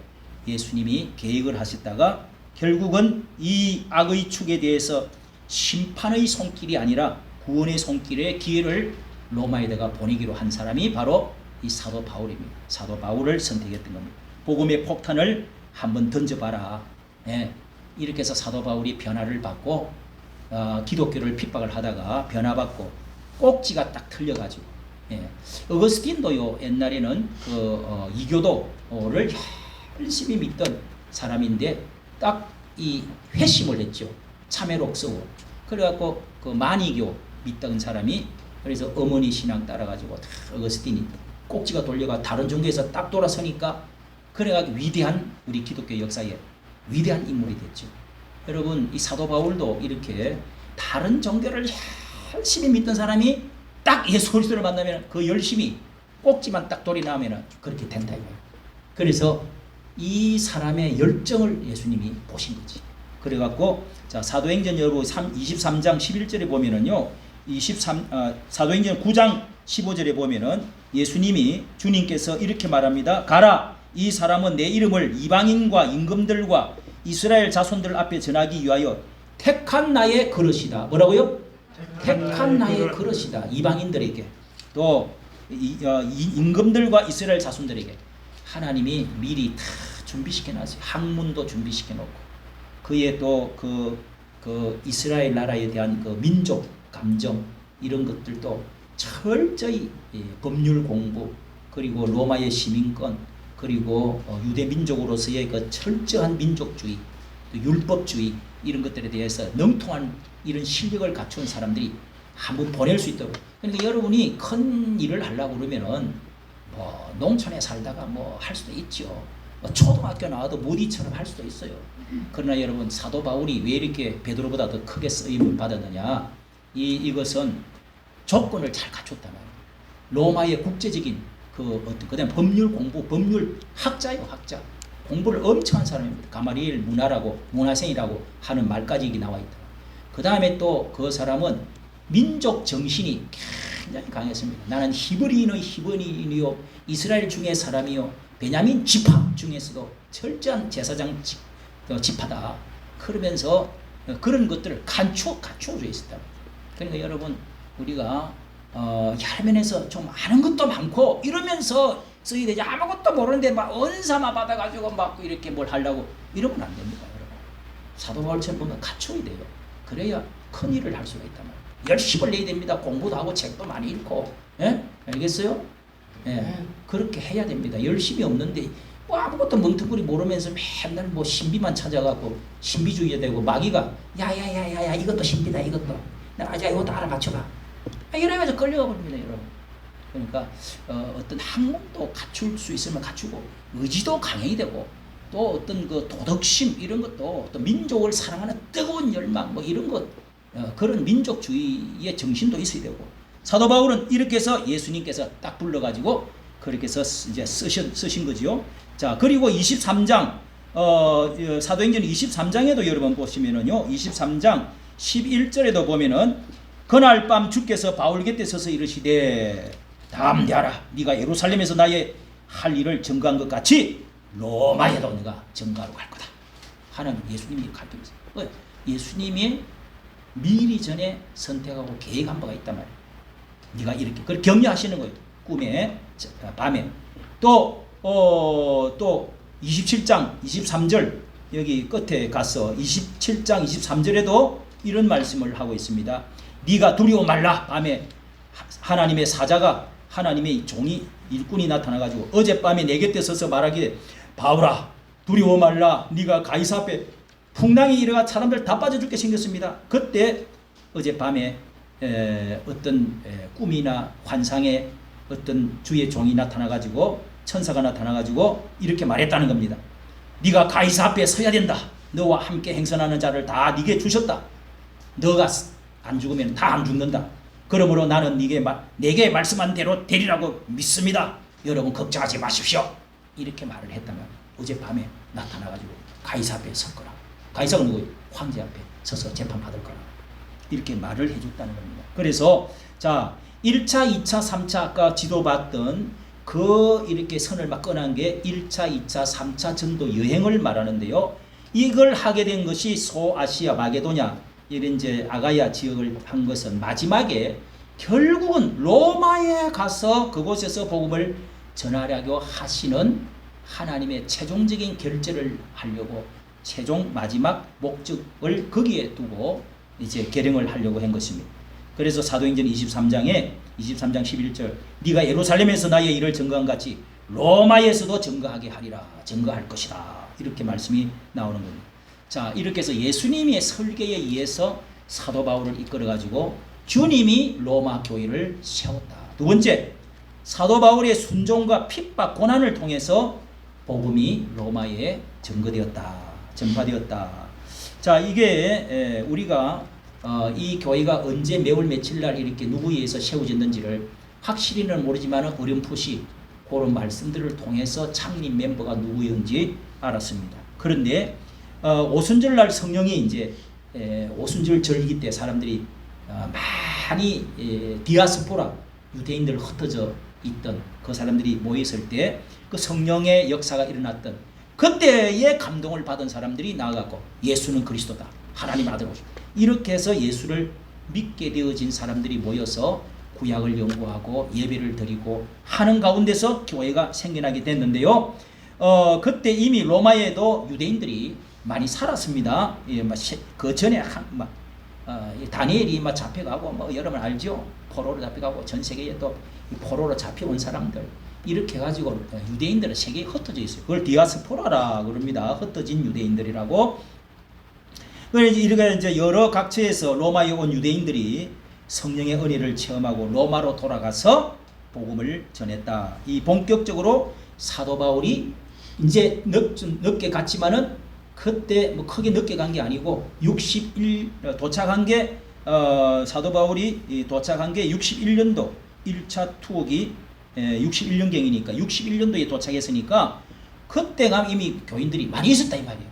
예수님이 계획을 하셨다가 결국은 이 악의 축에 대해서 심판의 손길이 아니라 구원의 손길의 기회를 로마에다가 보내기로 한 사람이 바로 이 사도 바울입니다. 사도 바울을 선택했던 겁니다. 복음의 폭탄을 한번 던져봐라. 예, 이렇게 해서 사도 바울이 변화를 받고 기독교를 핍박을 하다가 변화받고 꼭지가 딱 틀려가지고 어거스틴도요 옛날에는 이교도를 열심히 믿던 사람인데 딱 이 회심을 했죠. 참회록 쓰고 그래갖고 그 만이교 믿던 사람이 그래서 어머니 신앙 따라가지고 어거스틴이 꼭지가 돌려가 다른 종교에서 딱 돌아서니까 그래가지고 위대한 우리 기독교 역사에 위대한 인물이 됐죠. 여러분 이 사도 바울도 이렇게 다른 종교를 열심히 믿던 사람이 딱 예수 그리스도를 만나면 그 열심히 꼭지만 딱 돌이 나오면 그렇게 된다 이거예요. 그래서 이 사람의 열정을 예수님이 보신 거지. 그래갖고 자 사도행전 여러분 23장 11절에 보면은요 사도행전 9장 15절에 보면은 예수님이 주님께서 이렇게 말합니다. 가라 이 사람은 내 이름을 이방인과 임금들과 이스라엘 자손들 앞에 전하기 위하여 택한 나의 그릇이다. 뭐라고요? 택한 나의 그릇이다. 이방인들에게 또 임금들과 이스라엘 자손들에게 하나님이 미리 다 준비시켜놨어요. 학문도 준비시켜놓고 그의 또 그 이스라엘 나라에 대한 그 민족 감정 이런 것들도 철저히 법률 공부 그리고 로마의 시민권 그리고 유대 민족으로서의 그 철저한 민족주의 또 율법주의 이런 것들에 대해서 능통한 이런 실력을 갖춘 사람들이 한번 보낼 수 있도록. 그러니까 여러분이 큰 일을 하려고 그러면은 뭐 농촌에 살다가 뭐 할 수도 있죠. 뭐 초등학교 나와도 모디처럼 할 수도 있어요. 그러나 여러분 사도 바울이 왜 이렇게 베드로보다 더 크게 쓰임을 받았느냐? 이것은 조건을 잘 갖췄단 말이에요. 로마의 국제적인 그다음 법률 공부, 법률 학자예요, 학자. 공부를 엄청 한 사람입니다. 가마리엘 문화생이라고 하는 말까지 나와 있다. 그 다음에 또 그 사람은 민족 정신이 굉장히 강했습니다. 나는 히브리인의 히브리인이요, 이스라엘 중의 사람이요, 베냐민 지파 중에서도 철저한 제사장 지파다. 그러면서 그런 것들을 갖추어져 있었다. 그러니까 여러분 우리가 여러 면에서 좀 아는 것도 많고 이러면서 써야 되지. 아무것도 모르는데 막 은사만 받아가지고 막 이렇게 뭘 하려고 이러면 안 됩니다. 여러분. 사도 바울처럼 보면 갖춰야 돼요. 그래야 큰 일을 할 수가 있단 말이에요. 열심을 내야 됩니다. 공부도 하고 책도 많이 읽고. 예? 알겠어요? 예. 그렇게 해야 됩니다. 열심히 없는데 뭐 아무것도 멍텅구리 모르면서 맨날 뭐 신비만 찾아갖고 신비주의가 되고 마귀가 야야야야야 이것도 신비다 이것도 내가 아자 이것도 하나 맞춰봐. 이러면서 끌려가 버립니다, 여러분. 그러니까 어떤 학문도 갖출 수 있으면 갖추고 의지도 강해야 되고 또 어떤 그 도덕심 이런 것도 또 민족을 사랑하는 뜨거운 열망 뭐 이런 것 그런 민족주의의 정신도 있어야 되고 사도 바울은 이렇게 해서 예수님께서 딱 불러가지고 그렇게 해서 이제 쓰신 거지요. 자 그리고 23장 사도행전 23장에도 여러분 보시면은요 23장 11절에도 보면은 그날 밤 주께서 바울 곁에 서서 이르시되 담대하라 네가 예루살렘에서 나의 할 일을 증거한 것 같이 로마에도 네가 증거하러 갈 거다 하는 예수님이 가르쳐주세요. 예수님이 미리 전에 선택하고 계획한 바가 있단 말이에요. 네가 이렇게 그걸 격려하시는 거예요. 꿈에 밤에 또 27장 23절 여기 끝에 가서 27장 23절에도 이런 말씀을 하고 있습니다. 네가 두려워 말라. 밤에 하나님의 사자가 하나님의 종이 일꾼이 나타나가지고 어젯밤에 내 곁에 서서 말하기를 바울아 두려워 말라. 네가 가이사 앞에 풍랑이 일어나 사람들 다 빠져 죽게 생겼습니다. 그때 어젯밤에 어떤 꿈이나 환상의 어떤 주의 종이 나타나가지고 천사가 나타나가지고 이렇게 말했다는 겁니다. 네가 가이사 앞에 서야 된다. 너와 함께 행선하는 자를 다 네게 주셨다. 너가 안 죽으면 다 안 죽는다. 그러므로 나는 내게 말씀한 대로 되리라고 믿습니다. 여러분 걱정하지 마십시오. 이렇게 말을 했단 말이에요. 어젯밤에 나타나가지고 가이사 앞에 설 거라. 가이사가 누구예요? 황제 앞에 서서 재판받을 거라. 이렇게 말을 해줬다는 겁니다. 그래서 자 1차, 2차, 3차 아까 지도 봤던 그 이렇게 선을 막 꺼낸 게 1차, 2차, 3차 전도 여행을 말하는데요. 이걸 하게 된 것이 소아시아 마게도냐 이런 이제 아가야 지역을 한 것은 마지막에 결국은 로마에 가서 그곳에서 복음을 전하려고 하시는 하나님의 최종적인 결제를 하려고 최종 마지막 목적을 거기에 두고 이제 결행을 하려고 한 것입니다. 그래서 사도행전 23장 11절 네가 예루살렘에서 나의 일을 증거한 같이 로마에서도 증거하게 하리라. 증거할 것이다. 이렇게 말씀이 나오는 겁니다. 자, 이렇게 해서 예수님의 설계에 의해서 사도 바울을 이끌어 가지고 주님이 로마 교회를 세웠다. 두 번째, 사도 바울의 순종과 핍박 고난을 통해서 복음이 로마에 전파되었다. 자, 이게 우리가 이 교회가 언제 매월 며칠 날 이렇게 누구에 의해서 세워졌는지를 확실히는 모르지만 어렴풋이 그런 말씀들을 통해서 창립 멤버가 누구였는지 알았습니다. 그런데 오순절 날 성령이 이제 오순절 절기 때 사람들이 많이 디아스포라 유대인들 흩어져 있던 그 사람들이 모였을 때 그 성령의 역사가 일어났던 그때의 감동을 받은 사람들이 나아가고 예수는 그리스도다. 하나님 아들 오셨다. 이렇게 해서 예수를 믿게 되어진 사람들이 모여서 구약을 연구하고 예배를 드리고 하는 가운데서 교회가 생겨나게 됐는데요. 그때 이미 로마에도 유대인들이 많이 살았습니다. 그 전에 다니엘이 잡혀가고 여러분 알죠? 포로로 잡혀가고 전 세계에 또 포로로 잡혀온 사람들 이렇게 해가지고 유대인들은 세계에 흩어져 있어요. 그걸 디아스포라라 그럽니다. 흩어진 유대인들이라고. 그래서 이렇게 이제 여러 각처에서 로마에 온 유대인들이 성령의 은혜를 체험하고 로마로 돌아가서 복음을 전했다. 이 본격적으로 사도 바울이 이제 늦게 갔지만은 그때 크게 늦게 간 게 아니고 도착한 게 사도 바울이 도착한 게 61년도 1차 투옥이 61년경이니까 61년도에 도착했으니까 그때가 이미 교인들이 많이 있었다 이 말이에요.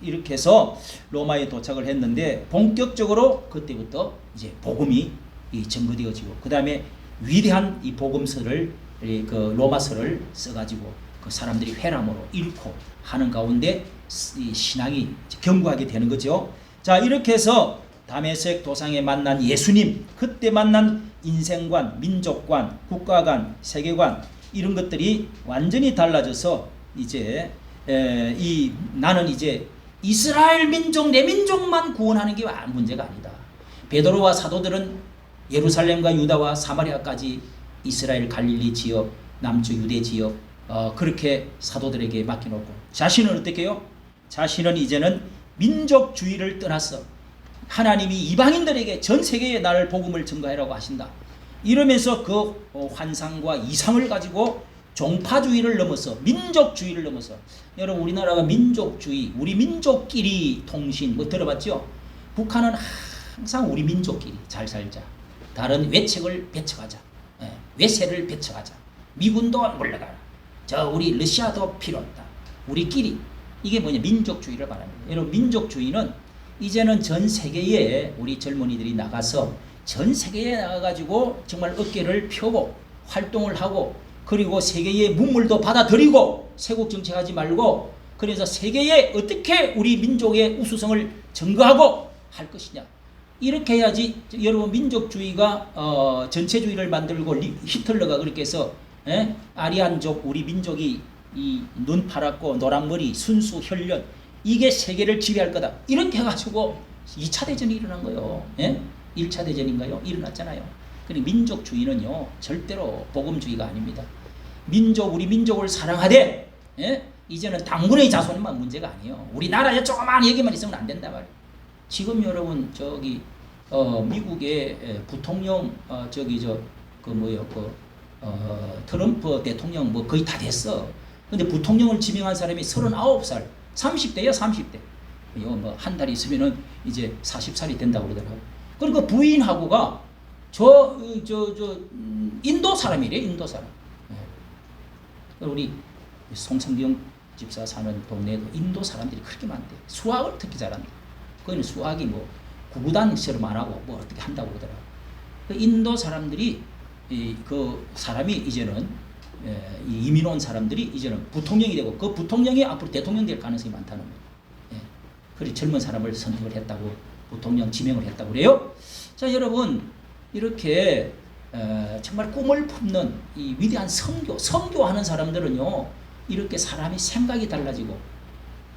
이렇게 해서 로마에 도착을 했는데 본격적으로 그때부터 이제 복음이 전거되어지고 그 다음에 위대한 이 복음서를 그 로마서를 써가지고 그 사람들이 회람으로 읽고 하는 가운데 이 신앙이 견고하게 되는 거죠. 자, 이렇게 해서 다메섹 도상에 만난 예수님, 그때 만난 인생관, 민족관, 국가관, 세계관 이런 것들이 완전히 달라져서 이제 나는 이제 이스라엘 민족 내 민족만 구원하는 게 문제가 아니다. 베드로와 사도들은 예루살렘과 유다와 사마리아까지 이스라엘 갈릴리 지역, 남쪽 유대 지역 그렇게 사도들에게 맡겨놓고 자신은 어떻게 해요? 자신은 이제는 민족주의를 떠났어. 하나님이 이방인들에게 전 세계에 나를 복음을 전가하라고 하신다. 이러면서 그 환상과 이상을 가지고 종파주의를 넘어서 민족주의를 넘어서 여러분 우리나라가 민족주의 우리 민족끼리 통신 들어봤죠? 북한은 항상 우리 민족끼리 잘 살자. 다른 외책을 배척하자. 외세를 배척하자. 미군도 물러가라. 우리 러시아도 필요 없다. 우리끼리 이게 뭐냐 민족주의를 말합니다. 여러분 민족주의는 이제는 전 세계에 우리 젊은이들이 나가서 전 세계에 나가가지고 정말 어깨를 펴고 활동을 하고 그리고 세계의 문물도 받아들이고 세국 정책하지 말고 그래서 세계에 어떻게 우리 민족의 우수성을 증거하고 할 것이냐 이렇게 해야지. 여러분 민족주의가 전체주의를 만들고 히틀러가 그렇게 해서 아리안족 우리 민족이 이 눈 파랗고 노란머리 순수 혈련 이게 세계를 지배할 거다 이렇게 해가지고 2차 대전이 일어난 거예요. 1차 대전인가요? 일어났잖아요. 그리고 민족주의는요 절대로 복음주의가 아닙니다. 우리 민족을 사랑하되 이제는 당군의 자손만 문제가 아니에요. 우리나라에 조그마한 얘기만 있으면 안 된다 말이에요. 지금 여러분 미국의 부통령 트럼프 대통령 뭐 거의 다 됐어. 근데 부통령을 지명한 사람이 39살, 30대야 30대. 뭐 한 달 있으면은 이제 40살이 된다고 그러더라고. 그러니까 부인하고가 인도 사람이래, 인도 사람. 우리 송성경 집사 사는 동네에도 인도 사람들이 그렇게 많대. 수학을 특히 잘한다. 거기는 수학이 뭐 구구단 시험 안 하고 뭐 어떻게 한다고 그러더라고. 그 인도 사람들이 그 사람이 이제는 이민 온 사람들이 이제는 부통령이 되고 그 부통령이 앞으로 대통령 될 가능성이 많다는 거예요. 그리 젊은 사람을 선택을 했다고 부통령 지명을 했다고 그래요. 자, 여러분 이렇게 정말 꿈을 품는 이 위대한 선교하는 사람들은요 이렇게 사람이 생각이 달라지고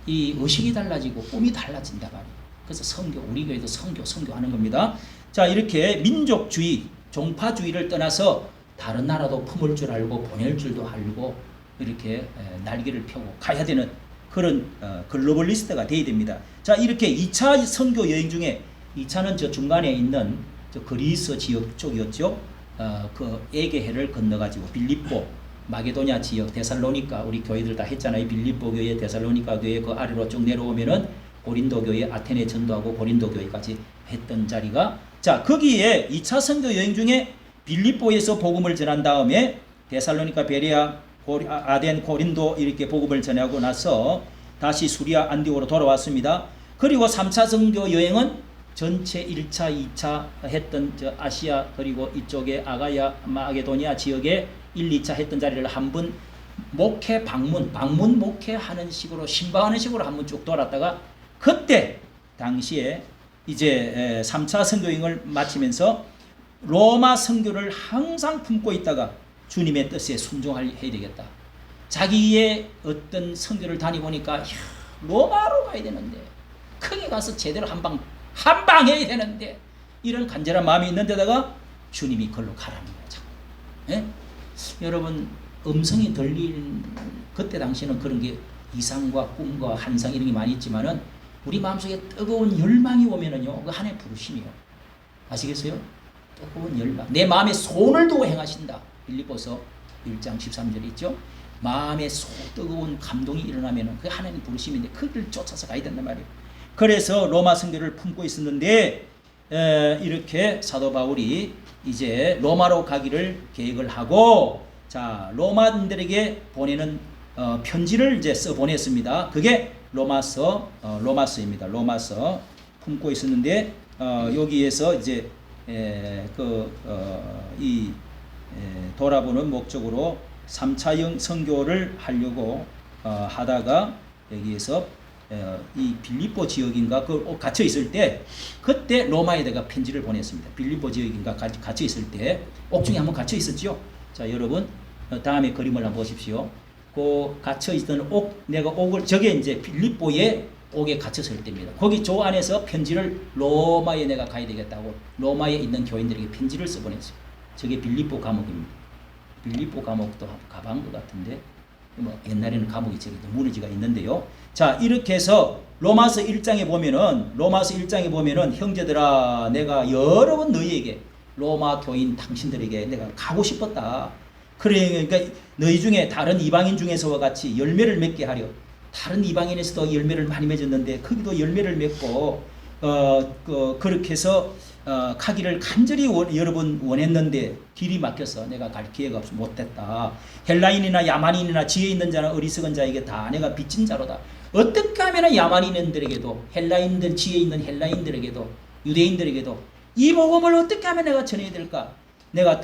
이 의식이 달라지고 꿈이 달라진다 말이에요. 그래서 선교, 우리 교회도 선교하는 겁니다. 자, 이렇게 민족주의, 종파주의를 떠나서 다른 나라도 품을 줄 알고 보낼 줄도 알고 이렇게 날개를 펴고 가야 되는 그런 글로벌리스트가 돼야 됩니다. 자, 이렇게 2차 선교 여행 중에 2차는 저 중간에 있는 저 그리스 지역 쪽이었죠. 그 에게해를 건너가지고 빌립보, 마게도냐 지역, 데살로니가 우리 교회들 다 했잖아요. 빌립보 교회, 데살로니가 교회 그 아래로 쭉 내려오면은 고린도 교회, 아테네 전도하고 고린도 교회까지 했던 자리가 자 거기에 2차 선교 여행 중에 빌립보에서 복음을 전한 다음에 데살로니가, 베레아, 아덴, 고린도 이렇게 복음을 전하고 나서 다시 수리아, 안디오로 돌아왔습니다. 그리고 3차 선교 여행은 전체 1차, 2차 했던 저 아시아 그리고 이쪽에 아가야, 마게도니아 지역에 1, 2차 했던 자리를 한번 목회 방문 목회하는 식으로 신방하는 식으로 한번 쭉 돌았다가 그때 당시에 이제 3차 선교여행을 마치면서 로마 선교를 항상 품고 있다가 주님의 뜻에 순종해야 되겠다. 자기의 어떤 선교를 다니보니까 로마로 가야 되는데 거기 가서 제대로 한방 해야 되는데 이런 간절한 마음이 있는 데다가 주님이 걸로 가라는 거죠. 예? 여러분 음성이 들린 그때 당시에는 그런 게 이상과 꿈과 환상 이런 게 많이 있지만은 우리 마음속에 뜨거운 열망이 오면은요 그 하나의 부르심이요. 아시겠어요? 뜨거운 열망. 내 마음에 손을 두고 행하신다. 빌립보서 1장 13절에 있죠. 마음에 뜨거운 감동이 일어나면은 그 하나님 부르심인데 그 길을 쫓아서 가야 된단 말이에요. 그래서 로마 선교를 품고 있었는데 이렇게 사도 바울이 이제 로마로 가기를 계획을 하고 자 로마인들에게 보내는 편지를 이제 써 보냈습니다. 그게 로마서입니다. 로마서 품고 있었는데 여기에서 이제 돌아보는 목적으로 3차 선교를 하려고 하다가 여기에서 이 빌립보 지역인가 그 갇혀 있을 때 그때 로마에다가 편지를 보냈습니다. 빌립보 지역인가 갇혀 있을 때 옥중에 한번 갇혀 있었죠. 자 여러분 다음에 그림을 한번 보십시오. 그 갇혀 있던 내가 저게 이제 빌립보의 옥에 갇혔을 때입니다. 거기 저 안에서 편지를 로마에 내가 가야 되겠다고 로마에 있는 교인들에게 편지를 써보냈어요. 저게 빌립보 감옥입니다. 빌립보 감옥도 가본 것 같은데 뭐 옛날에는 감옥이 저기 무너지가 있는데요. 자 이렇게 해서 로마서 1장에 보면은 형제들아 내가 여러 번 너희에게 로마 교인 당신들에게 내가 가고 싶었다. 그러니까 너희 중에 다른 이방인 중에서와 같이 열매를 맺게 하려. 다른 이방인에서도 열매를 많이 맺었는데 거기도 열매를 맺고 그렇게 해서 가기를 간절히 여러 번 원했는데 길이 막혀서 내가 갈 기회가 없어 못했다. 헬라인이나 야만인이나 지혜 있는 자나 어리석은 자에게 다 내가 빚진 자로다. 어떻게 하면 야만인들에게도 헬라인들 지혜 있는 헬라인들에게도 유대인들에게도 이 복음을 어떻게 하면 내가 전해야 될까? 내가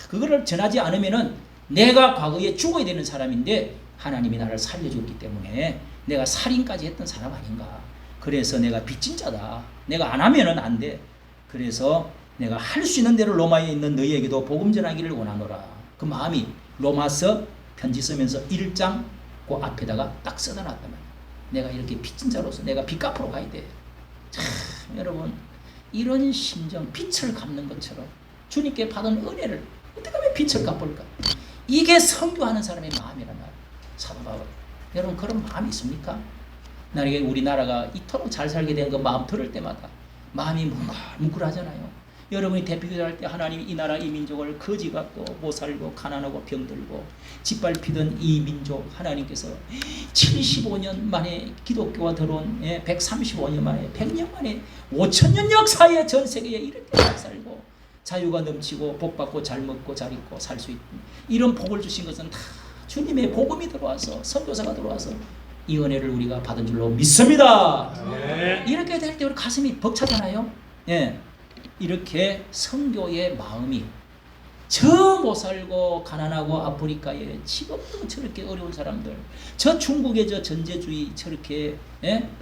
그거를 전하지 않으면은 내가 과거에 죽어야 되는 사람인데 하나님이 나를 살려줬기 때문에 내가 살인까지 했던 사람 아닌가. 그래서 내가 빚진 자다. 내가 안 하면은 안 돼. 그래서 내가 할 수 있는 대로 로마에 있는 너희에게도 복음 전하기를 원하노라. 그 마음이 로마서 편지 쓰면서 1장 그 앞에다가 딱 써다 놨단 말이야. 내가 이렇게 빚진 자로서 내가 빚 갚으러 가야 돼. 참 여러분 이런 심정 빚을 갚는 것처럼 주님께 받은 은혜를 어떻게 하면 빚을 갚을까? 이게 선교하는 사람의 마음이란 말이야. 사도 바울. 여러분 그런 마음이 있습니까? 나에게 우리나라가 이토록 잘 살게 된 그 마음 들을 때마다 마음이 뭉클하잖아요. 여러분이 대표기도할 때 하나님이 이 나라 이 민족을 거지 같고 못 살고 가난하고 병들고 짓밟히던 이 민족 하나님께서 75년 만에 기독교가 들어온 135년 만에 100년 만에 5천년 역사에 전 세계에 이렇게 잘 살고 자유가 넘치고 복받고 잘 먹고 잘 입고 살 수 있는 이런 복을 주신 것은 다 주님의 복음이 들어와서 선교사가 들어와서 이 은혜를 우리가 받은 줄로 믿습니다. 네. 이렇게 될 때 우리 가슴이 벅차잖아요. 예. 이렇게 선교의 마음이 저 못 살고 가난하고 아프리카에 지금도 저렇게 어려운 사람들, 저 중국의 저 전제주의 저렇게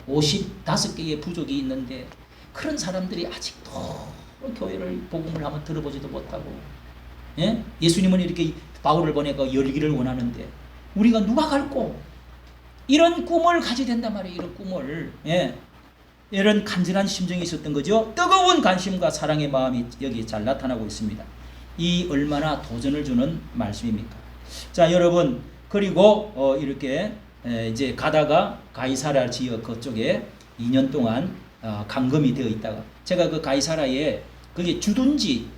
55개의 부족이 있는데 그런 사람들이 아직도 교회를 복음을 한번 들어보지도 못하고 예수님은 이렇게 바울을 보내고 열기를 원하는데 우리가 누가 갈고 이런 꿈을 가지게 된단 말이에요. 이런 꿈을 이런 간절한 심정이 있었던 거죠. 뜨거운 관심과 사랑의 마음이 여기 잘 나타나고 있습니다. 이 얼마나 도전을 주는 말씀입니까? 자, 여러분, 그리고 이렇게 이제 가다가 가이사랴 지역 그쪽에 2년 동안 감금이 되어 있다가 제가 그 가이사랴에 그게 주둔지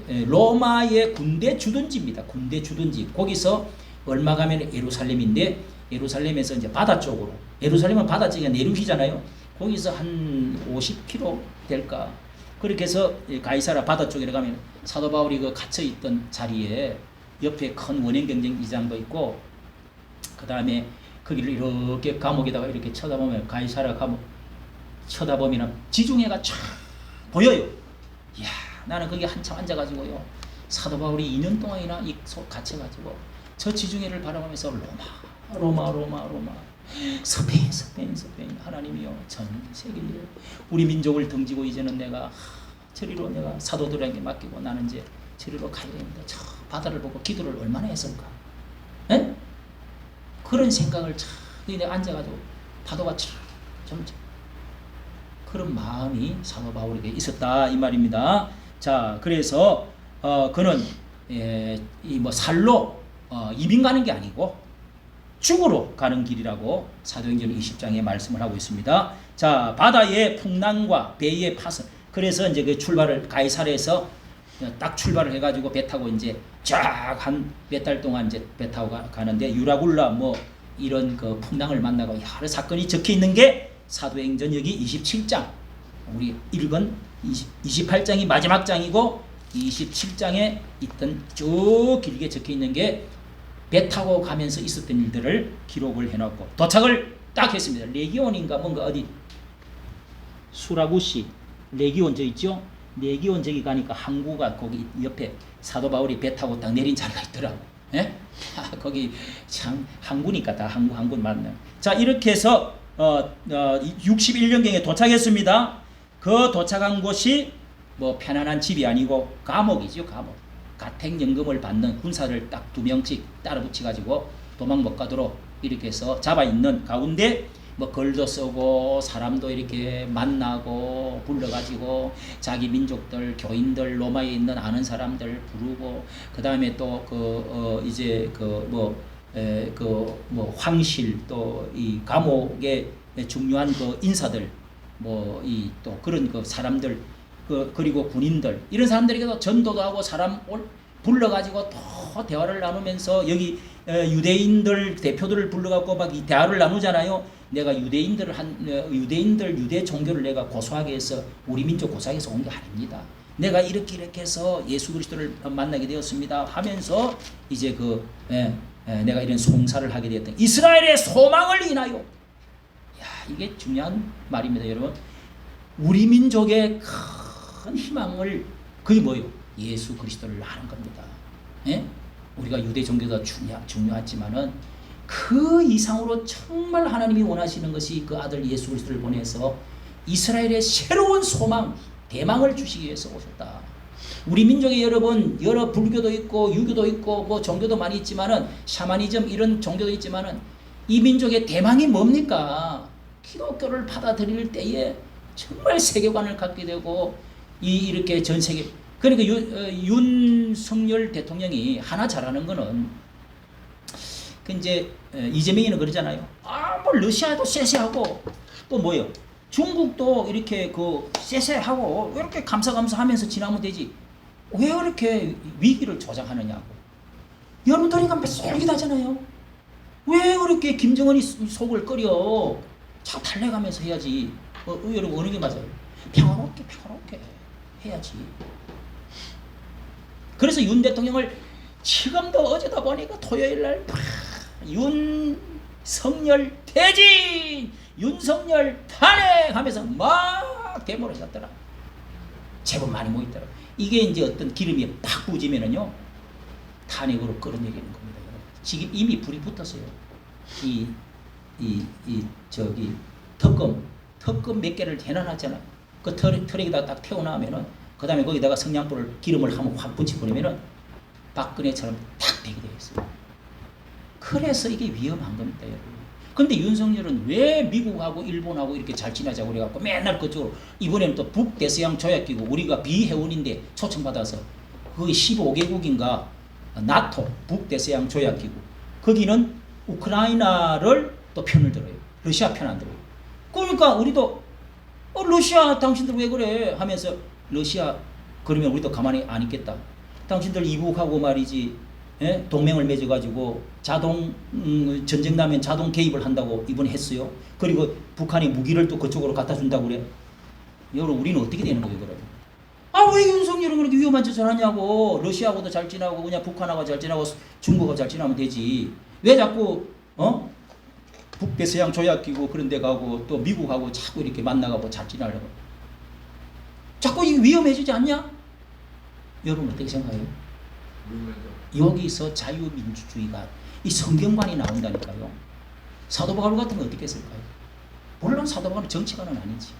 로마의 군대 주둔지입니다. 군대 주둔지. 거기서 얼마 가면 예루살렘인데 예루살렘에서 이제 바다 쪽으로 예루살렘은 바다 쪽에 내륙이잖아요. 거기서 한 50km 될까? 그렇게 해서 가이사랴 바다 쪽에 가면 사도 바울이 그 갇혀 있던 자리에 옆에 큰 원형 경쟁기장도 있고 그 다음에 거기를 이렇게 감옥에다가 이렇게 쳐다보면 가이사랴 감옥 쳐다보면 지중해가 쫙 보여요. 이야, 나는 거기 한참 앉아가지고요. 사도 바울이 2년 동안이나 갇혀가지고 저 지중해를 바라보면서 로마 스페인 하나님이여 전 세계를 우리 민족을 등지고 이제는 내가 저리로 내가 사도들에게 맡기고 나는 이제 저리로 가야 됩니다. 저 바다를 보고 기도를 얼마나 했을까? 에? 그런 생각을 참 내가 앉아가지고 파도가 점점 그런 마음이 사도 바울에게 있었다 이 말입니다. 자, 그래서 그는 이 뭐 살로 이민 가는 게 아니고 죽으러 가는 길이라고 사도행전 20장에 말씀을 하고 있습니다. 자, 바다의 풍랑과 배의 파선. 그래서 이제 그 출발을 가이사랴에서 딱 출발을 해가지고 배 타고 이제 쫙 한 몇 달 동안 이제 배 타고 가는데 유라굴라 뭐 이런 그 풍랑을 만나고 여러 사건이 적혀 있는 게 사도행전 여기 27장. 우리 읽은 28장이 마지막 장이고 27장에 있던 쭉 길게 적혀 있는 게 배 타고 가면서 있었던 일들을 기록을 해놓고 도착을 딱 했습니다. 레기온인가 뭔가 어디 수라구시 레기온 저 있죠? 레기온 저기 가니까 항구가 거기 옆에 사도 바울이 배 타고 딱 내린 자리가 있더라고. 거기 참 항구니까 다 항구 맞네. 자, 이렇게 해서 61년경에 도착했습니다. 그 도착한 곳이 뭐 편안한 집이 아니고 감옥이죠. 감옥. 가택연금을 받는 군사를 딱 2명씩 따라 붙여가지고 도망 못 가도록 이렇게 해서 잡아 있는 가운데 뭐 글도 쓰고 사람도 이렇게 만나고 불러가지고 자기 민족들 교인들 로마에 있는 아는 사람들 부르고 그 다음에 또 이제 황실 또 이 감옥의 중요한 그 인사들 뭐 이 또 그런 그 사람들 그리고 군인들 이런 사람들에게도 전도도 하고 사람 불러가지고 또 대화를 나누면서 여기 유대인들 대표들을 불러갖고 막 이 대화를 나누잖아요. 내가 유대 종교를 내가 고소하게 해서 우리 민족 고소하게 해서 온 게 아닙니다. 내가 이렇게 해서 예수 그리스도를 만나게 되었습니다 하면서 이제 내가 이런 송사를 하게 되었던 이스라엘의 소망을 인하여 야, 이게 중요한 말입니다, 여러분. 우리 민족의 큰 희망을 그게 뭐예요? 예수 그리스도를 아는 겁니다. 우리가 유대 종교도 중요하지만은 그 이상으로 정말 하나님이 원하시는 것이 그 아들 예수 그리스도를 보내서 이스라엘의 새로운 소망, 대망을 주시기 위해서 오셨다. 우리 민족에 여러분 여러 불교도 있고 유교도 있고 뭐 종교도 많이 있지만은 샤머니즘 이런 종교도 있지만은 이 민족의 대망이 뭡니까? 기독교를 받아들일 때에 정말 세계관을 갖게 되고 이렇게 전 세계 그러니까 윤석열 대통령이 하나 잘하는 거는 그 이제 이재명이는 그러잖아요. 뭐 러시아도 쎄쎄하고 또 뭐요? 중국도 이렇게 그 쎄쎄하고 이렇게 감사하면서 지나면 되지. 왜 이렇게 위기를 조장하느냐고. 여러분들이 가면 쏠깃하잖아요. 왜 그렇게 김정은이 속을 끓여? 자꾸 달래가면서 해야지. 여러분 어느 게 맞아요? 평화롭게 해야지. 그래서 윤 대통령을 지금도 어제다 보니까 토요일 날 윤석열 퇴진! 윤석열 탄핵하면서 막 데모를 했더라. 제법 많이 모이더라. 이게 이제 어떤 기름이 팍 부지면은요, 탄핵으로 끌어내리는 겁니다. 여러분. 지금 이미 불이 붙었어요. 저기 특검 몇 개를 해놔놨잖아. 그 트랙에다 딱 태워놔면은, 그 다음에 거기다가 성냥불을 기름을 한번 확 붙여버리면은 박근혜처럼 탁 되게 되겠어요. 그래서 이게 위험한 겁니다, 여러분. 근데 윤석열은 왜 미국하고 일본하고 이렇게 잘 지내자고 그래갖고 맨날 그쪽으로, 이번에는 또 북대서양 조약기구, 우리가 비회원인데 초청받아서 거의 15개국인가 나토 북대서양 조약기구, 거기는 우크라이나를 또 편을 들어요. 러시아 편 안 들어요. 그러니까 우리도 러시아 당신들 왜 그래 하면서, 러시아 그러면 우리도 가만히 안 있겠다. 당신들 이북하고 말이지, 예? 동맹을 맺어가지고 자동 전쟁 나면 자동 개입을 한다고 이번에 했어요. 그리고 북한이 무기를 또 그쪽으로 갖다 준다고 그래. 여러분 우리는 어떻게 되는 거예요 그럼? 왜 윤석열은 그렇게 위험한 짓을 하냐고. 러시아하고도 잘 지나고 그냥 북한하고 잘 지나고 중국하고 잘 지나면 되지. 왜 자꾸 북대서양 조약기구 그런 데 가고 또 미국하고 자꾸 이렇게 만나가고 잘 지나려고. 자꾸 이게 위험해지지 않냐? 여러분 어떻게 생각해요? 여기서 자유민주주의가 이 성경관이 나온다니까요. 사도 바울 같은 거 어떻게 했을까요? 물론 사도 바울은 정치가는 아니지.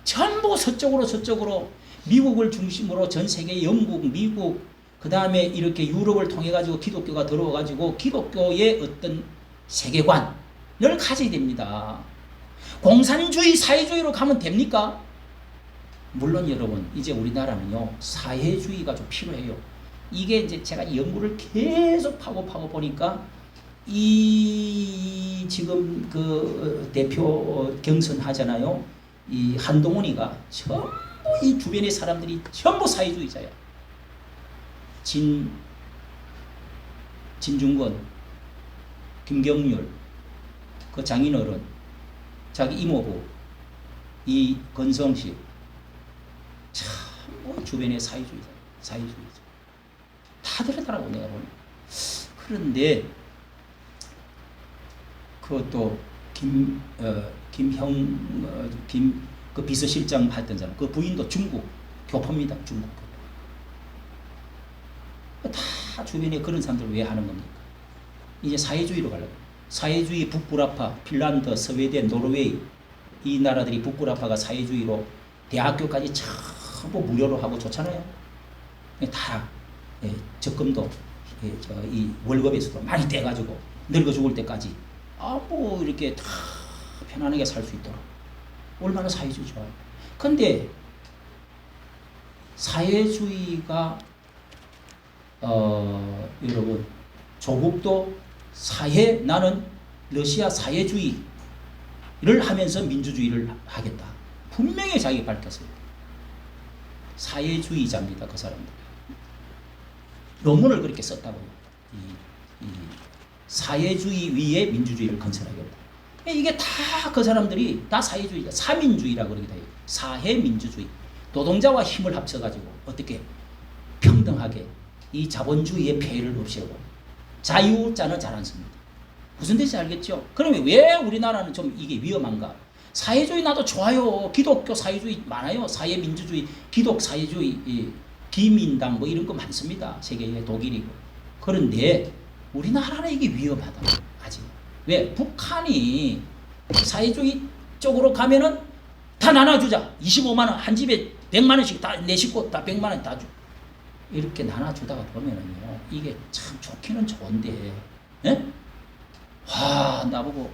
전부 서쪽으로 미국을 중심으로 전 세계 영국, 미국, 그 다음에 이렇게 유럽을 통해 가지고 기독교가 들어와 가지고 기독교의 어떤 세계관을 가져야 됩니다. 공산주의, 사회주의로 가면 됩니까? 물론 여러분 이제 우리나라는요 사회주의가 좀 필요해요. 이게 이제 제가 연구를 계속 파고 보니까 이 지금 그 대표 경선 하잖아요. 이 한동훈이가 전부 이 주변의 사람들이 전부 사회주의자야. 진중권, 김경률, 그 장인어른, 자기 이모부, 이 건성식, 참 주변의 사회주의자. 다 다르더라고 내가 보니. 그런데 그것도 그 비서실장 했던 사람, 그 부인도 중국 교포입니다. 중국 교포. 다 주변에 그런 사람들 왜 하는 겁니까? 이제 사회주의로 가려고. 사회주의 북부라파, 핀란드, 스웨덴, 노르웨이 이 나라들이 북부라파가 사회주의로 대학교까지 전부 무료로 하고 좋잖아요. 다 적금도 이 월급에서도 많이 떼가지고 늙어 죽을 때까지 뭐 이렇게 다 편안하게 살 수 있도록. 얼마나 사회주의 좋아요. 근데 사회주의가 여러분 조국도 나는 러시아 사회주의를 하면서 민주주의를 하겠다. 분명히 자기가 밝혔어요. 사회주의자입니다. 그 사람들. 논문을 그렇게 썼다고요. 이 사회주의 위에 민주주의를 건설하겠다. 이게 다 그 사람들이 다 사회주의자, 사민주의라고 그러기도 해요. 사회민주주의. 노동자와 힘을 합쳐가지고 어떻게 평등하게 이 자본주의의 폐해를 없애고 자유자는 잘 안 씁니다. 무슨 뜻인지 알겠죠? 그러면 왜 우리나라는 좀 이게 위험한가? 사회주의 나도 좋아요. 기독교 사회주의 많아요. 사회민주주의, 기독 사회주의, 기민당 뭐 이런 거 많습니다. 세계에 독일이고. 그런데 우리나라는 이게 위험하다. 아직. 왜? 북한이 사회주의 쪽으로 가면은 다 나눠주자. 25만 원 한 집에 100만 원씩 다 내 식구 다 100만 원 다 줘. 이렇게 나눠주다가 보면은요 이게 참 좋기는 좋은데, 예? 나보고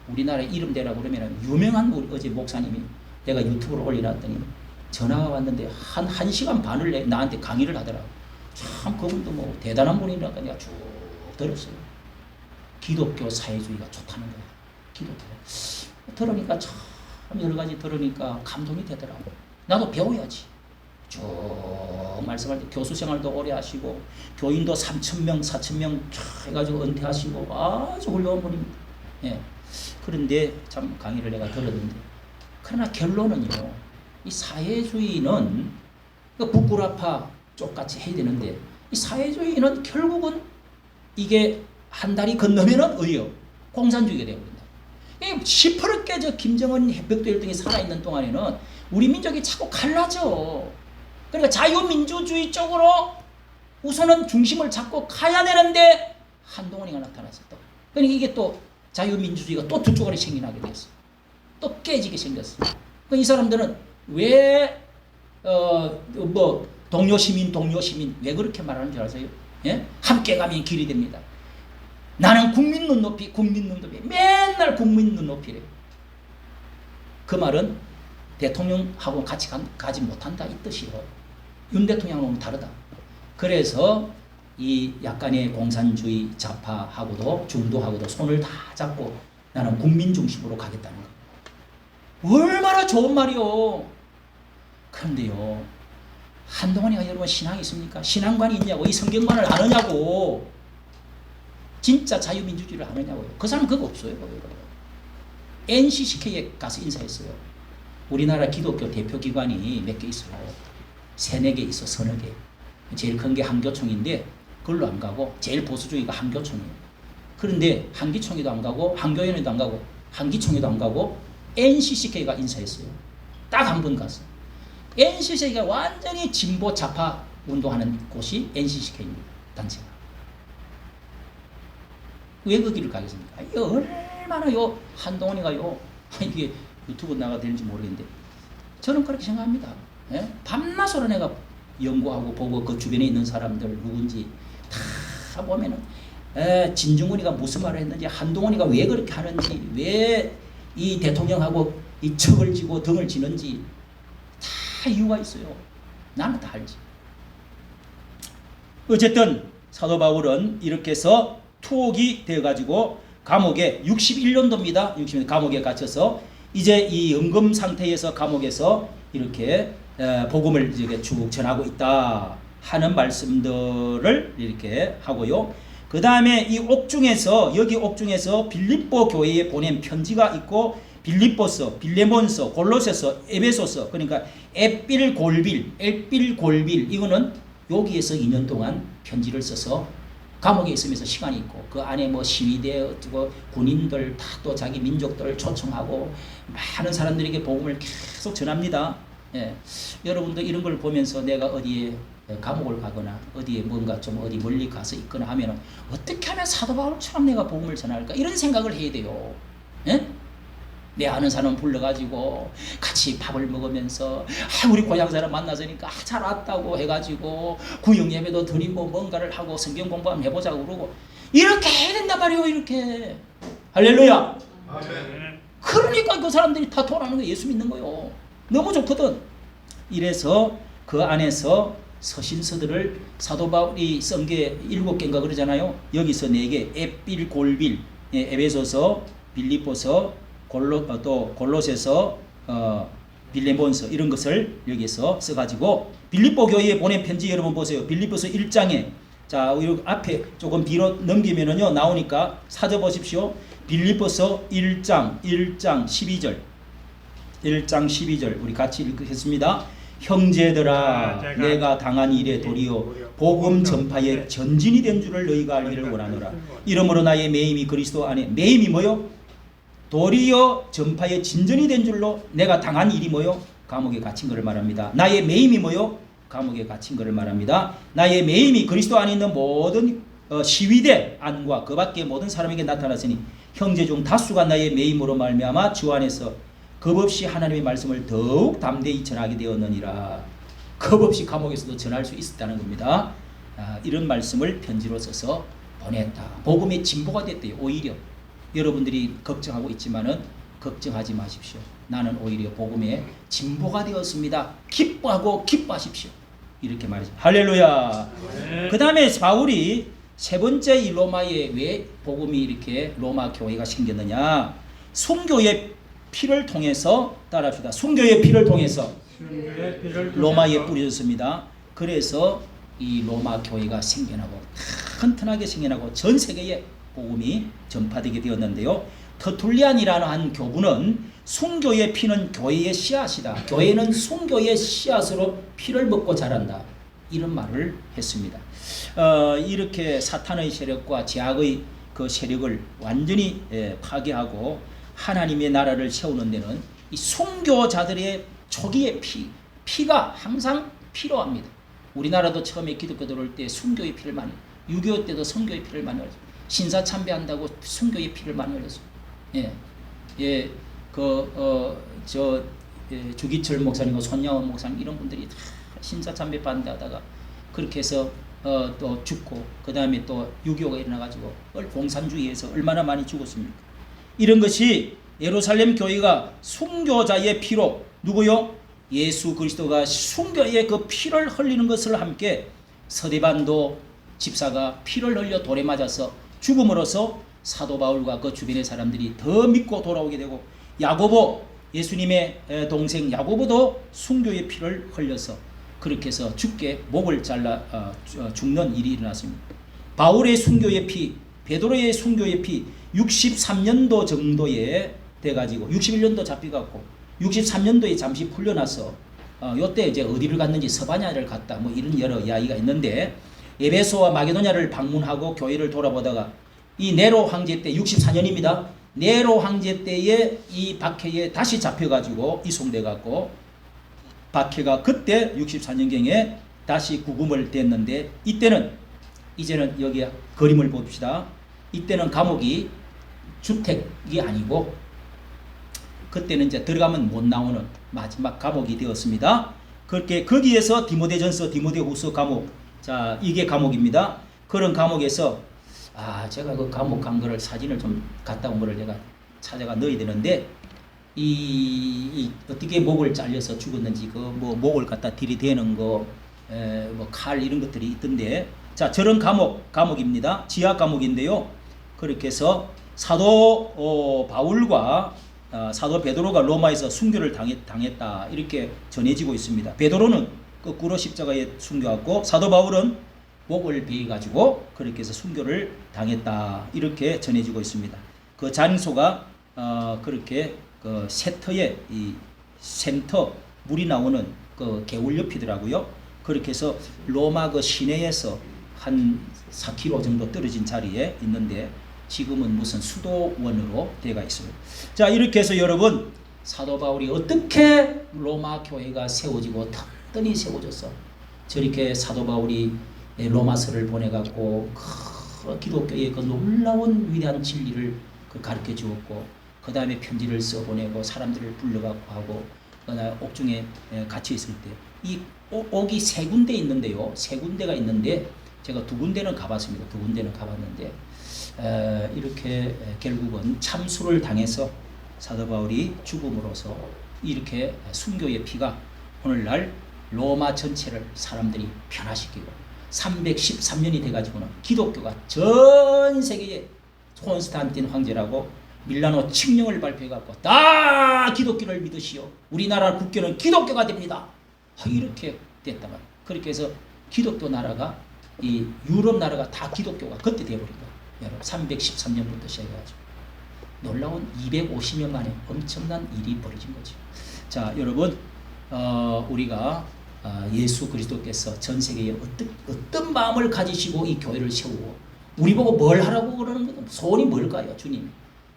우리나라 이름 대라고 그러면은 유명한 우리 어제 목사님이 내가 유튜브로 올려놨더니 전화가 왔는데 한 1시간 반을 나한테 강의를 하더라고. 참 그분도 뭐 대단한 분이라고 내가 쭉 들었어요. 기독교 사회주의가 좋다는 거야. 기독교. 들으니까 참 참 여러 가지 들으니까 감동이 되더라고. 나도 배워야지. 쭉 말씀할 때 교수 생활도 오래 하시고 교인도 3,000명, 4,000명 해가지고 은퇴하시고 아주 훌륭한 분입니다. 예. 그런데 참 강의를 내가 들었는데, 그러나 결론은요, 이 사회주의는 북구라파 쪽같이 해야 되는데, 이 사회주의는 결국은 이게 한 달이 건너면은 어디요? 공산주의가 되어버린다. 시퍼렇게 저 김정은 해병대 1등이 살아있는 동안에는 우리 민족이 자꾸 갈라져. 그러니까 자유민주주의 쪽으로 우선은 중심을 잡고 가야 되는데 한동훈이가 나타났어. 또. 그러니까 이게 또 자유민주주의가 또 두 쪼가리 생겨나게 됐어. 또 깨지게 생겼어. 그러니까 이 사람들은 왜 동료 시민 왜 그렇게 말하는 줄 아세요? 예? 함께 가면 길이 됩니다. 나는 국민 눈높이 맨날 국민 눈높이래. 그 말은 대통령하고 같이 가지 못한다 이 뜻이요. 윤 대통령하고는 다르다. 그래서 이 약간의 공산주의 좌파하고도 중도하고도 손을 다 잡고 나는 국민 중심으로 가겠다는 거. 얼마나 좋은 말이요. 그런데요, 한동훈이가 여러분 신앙이 있습니까? 신앙관이 있냐고, 이 성경관을 아느냐고, 진짜 자유민주주의를 아느냐고요. 그 사람 그거 없어요. NCCK에 가서 인사했어요. 우리나라 기독교 대표기관이 몇 개 있어요. 3, 4개 있어, 서너 개. 제일 큰 게 한교총인데 그걸로 안 가고, 제일 보수주의가 한교총이에요. 그런데 한기총회도 안 가고, 한교연회도 안 가고, 한기총회도 안 가고, NCCK가 인사했어요. 딱 한 번 갔어. NCCK가 완전히 진보 좌파 운동하는 곳이 NCCK입니다. 단체가. 왜 거기를 가겠습니까? 이게 얼마나 한동훈이가요, 이게 유튜브 나가 되는지 모르겠는데 저는 그렇게 생각합니다. 예? 밤낮으로 내가 연구하고 보고 그 주변에 있는 사람들 누군지 다 보면은 진중권이가 무슨 말을 했는지, 한동훈이가 왜 그렇게 하는지, 왜 이 대통령하고 이 척을 지고 등을 지는지 다 이유가 있어요. 나는 다 알지. 어쨌든 사도 바울은 이렇게 해서 투옥이 되어가지고 감옥에 61년도입니다. 60년 감옥에 갇혀서 이제 이 연금 상태에서 감옥에서 이렇게 복음을 이렇게 쭉 전하고 있다 하는 말씀들을 이렇게 하고요. 그 다음에 이 옥중에서, 여기 옥중에서 빌립보 교회에 보낸 편지가 있고, 빌립보서, 빌레몬서, 골로새서, 에베소서, 그러니까 엘빌골빌 이거는 여기에서 2년 동안 편지를 써서 감옥에 있으면서 시간이 있고, 그 안에 뭐 시위대 어쩌고 군인들 다 또 자기 민족들을 초청하고 많은 사람들에게 복음을 계속 전합니다. 예. 여러분도 이런 걸 보면서 내가 어디에 감옥을 가거나 어디에 뭔가 좀 어디 멀리 가서 있거나 하면은 어떻게 하면 사도 바울처럼 내가 복음을 전할까, 이런 생각을 해야 돼요. 예? 내 아는 사람 불러가지고 같이 밥을 먹으면서 우리 고향 사람 만나서니까 잘 왔다고 해가지고 구역 예배도 드리고 뭔가를 하고 성경 공부 한번 해보자고 그러고 이렇게 해야 된단 말이에요. 이렇게. 할렐루야. 그러니까 그 사람들이 다 돌아오는 거, 예수 믿는 거요. 너무 좋거든. 이래서 그 안에서 서신서들을 사도 바울이 쓴 게 7개인가 그러잖아요. 여기서 4개, 에필골빌, 에베소서, 빌립보서, 또 골로새서, 빌레몬서, 이런 것을 여기서 써가지고 빌립보 교회에 보낸 편지 여러분 보세요. 빌립보서 1장에 자, 여기 앞에 조금 뒤로 넘기면은요 나오니까 찾아보십시오. 빌립보서 1장 12절, 1장 12절 우리 같이 읽겠습니다. 형제들아, 내가 당한 일에 도리어 복음 전파에 전진이 된 줄을 너희가 알기를 원하노라. 이러므로 나의 매임이 그리스도 안에, 매임이 뭐요? 도리어 전파에 진전이 된 줄로 내가 당한 일이 뭐요? 감옥에 갇힌 것을 말합니다. 나의 매임이 뭐요? 감옥에 갇힌 것을 말합니다. 나의 매임이 그리스도 안에 있는 모든 시위대 안과 그 밖의 모든 사람에게 나타났으니 형제 중 다수가 나의 매임으로 말미암아 주 안에서 겁없이 하나님의 말씀을 더욱 담대히 전하게 되었느니라. 겁없이 감옥에서도 전할 수 있었다는 겁니다. 이런 말씀을 편지로 써서 보냈다. 복음의 진보가 됐대요. 오히려 여러분들이 걱정하고 있지만은 걱정하지 마십시오. 나는 오히려 복음의 진보가 되었습니다. 기뻐하고 기뻐하십시오. 이렇게 말이죠. 할렐루야. 그 다음에 바울이 세 번째 이 로마에 왜 복음이 이렇게 로마 교회가 생겼느냐. 순교의 피를 통해서 따라합시다. 순교의 피를 통해서 순교의 피를 통해서 로마에 뿌려졌습니다. 그래서 이 로마 교회가 생겨나고 튼튼하게 생겨나고 전 세계에 복음이 전파되게 되었는데요. 터툴리안이라는 한 교부는 순교의 피는 교회의 씨앗이다. 교회는 순교의 씨앗으로 피를 먹고 자란다. 이런 말을 했습니다. 이렇게 사탄의 세력과 제약의 그 세력을 완전히 파괴하고 하나님의 나라를 세우는 데는 이 순교자들의 초기의 피가 항상 필요합니다. 우리나라도 처음에 기독교 들어올 때 순교의 피를 많이, 6.25 때도 순교의 피를 많이 흘렸어요. 신사 참배한다고 순교의 피를 많이 흘렸어요. 주기철 목사님과 손양원 목사님 이런 분들이 다 신사 참배 반대하다가 그렇게 해서 또 죽고 그 다음에 또 6.25가 일어나가지고 공산주의에서 얼마나 많이 죽었습니까? 이런 것이 예루살렘 교회가 순교자의 피로 누구요? 예수 그리스도가 순교의 그 피를 흘리는 것을 함께 서대반도 집사가 피를 흘려 돌에 맞아서 죽음으로써 사도 바울과 그 주변의 사람들이 더 믿고 돌아오게 되고 야고보 예수님의 동생 야고보도 순교의 피를 흘려서 그렇게 해서 죽게 목을 잘라 죽는 일이 일어났습니다. 바울의 순교의 피, 베드로의 순교의 피 63년도 정도에 돼가지고 61년도 잡혀갖고 63년도에 잠시 풀려나서 요때 이제 어디를 갔는지 서바냐를 갔다 뭐 이런 여러 이야기가 있는데 에베소와 마게도냐를 방문하고 교회를 돌아보다가 이 네로 황제 때 64년입니다. 네로 황제 때에 이 박해에 다시 잡혀가지고 이송돼갖고 박해가 그때 64년경에 다시 구금을 됐는데 이제는 여기 그림을 봅시다. 이때는 감옥이 주택이 아니고 그때는 이제 들어가면 못 나오는 마지막 감옥이 되었습니다. 그렇게 거기에서 디모데전서, 디모데후서 감옥, 자 이게 감옥입니다. 그런 감옥에서 제가 그 감옥 간 거를 사진을 좀 갖다 온 거를 제가 찾아가 넣어야 되는데 이 어떻게 목을 잘려서 죽었는지 그 뭐 목을 갖다 들이대는 거, 뭐 칼 이런 것들이 있던데 자 저런 감옥입니다. 지하 감옥인데요. 그렇게 해서 사도 바울과 사도 베드로가 로마에서 순교를 당했다 이렇게 전해지고 있습니다. 베드로는 거꾸로 십자가에 순교하고 사도 바울은 목을 베어 가지고 그렇게 해서 순교를 당했다 이렇게 전해지고 있습니다. 그 장소가 그렇게 그 세터에 이 센터 물이 나오는 그 개울 옆이더라고요. 그렇게 해서 로마 그 시내에서 한 4km 정도 떨어진 자리에 있는데 지금은 무슨 수도원으로 되어 있습니다. 자 이렇게 해서 여러분 사도 바울이 어떻게 로마 교회가 세워지고 튼튼히 세워졌어. 저렇게 사도 바울이 로마서를 보내갖고 그 기독교의 그 놀라운 위대한 진리를 가르쳐 주었고 그 다음에 편지를 써보내고 사람들을 불러갖고 하고 그다음에 옥중에 갇혀 있을 때 이 옥이 세 군데 있는데요. 세 군데가 있는데 제가 두 군데는 가봤습니다. 두 군데는 가봤는데 이렇게 결국은 참수를 당해서 사도 바울이 죽음으로써 이렇게 순교의 피가 오늘날 로마 전체를 사람들이 변화시키고 313년이 돼가지고는 기독교가 전 세계에 콘스탄틴 황제라고 밀라노 칙령을 발표해갖고 다 기독교를 믿으시오. 우리나라 국교는 기독교가 됩니다. 이렇게 됐단 말이에요. 그렇게 해서 기독교 나라가 이 유럽 나라가 다 기독교가 그때 되어버린 거예요. 여러분 313년부터 시작해가지고 놀라운 250년 만에 엄청난 일이 벌어진 거죠. 자 여러분 우리가 예수 그리스도께서 전 세계에 어떤 마음을 가지시고 이 교회를 세우고 우리 보고 뭘 하라고 그러는 거예요? 소원이 뭘까요? 주님.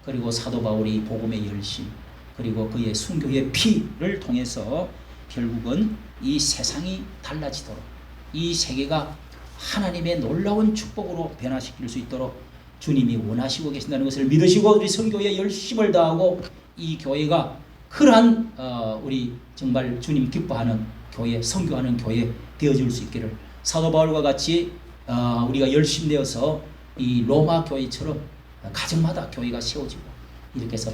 그리고 사도 바울이 복음의 열심 그리고 그의 순교의 피를 통해서 결국은 이 세상이 달라지도록 이 세계가 하나님의 놀라운 축복으로 변화시킬 수 있도록 주님이 원하시고 계신다는 것을 믿으시고 우리 선교에 열심을 다하고 이 교회가 그러한 우리 정말 주님 기뻐하는 교회, 선교하는 교회 되어줄 수 있기를 사도 바울과 같이 우리가 열심히 되어서 이 로마 교회처럼 가정마다 교회가 세워지고 이렇게 해서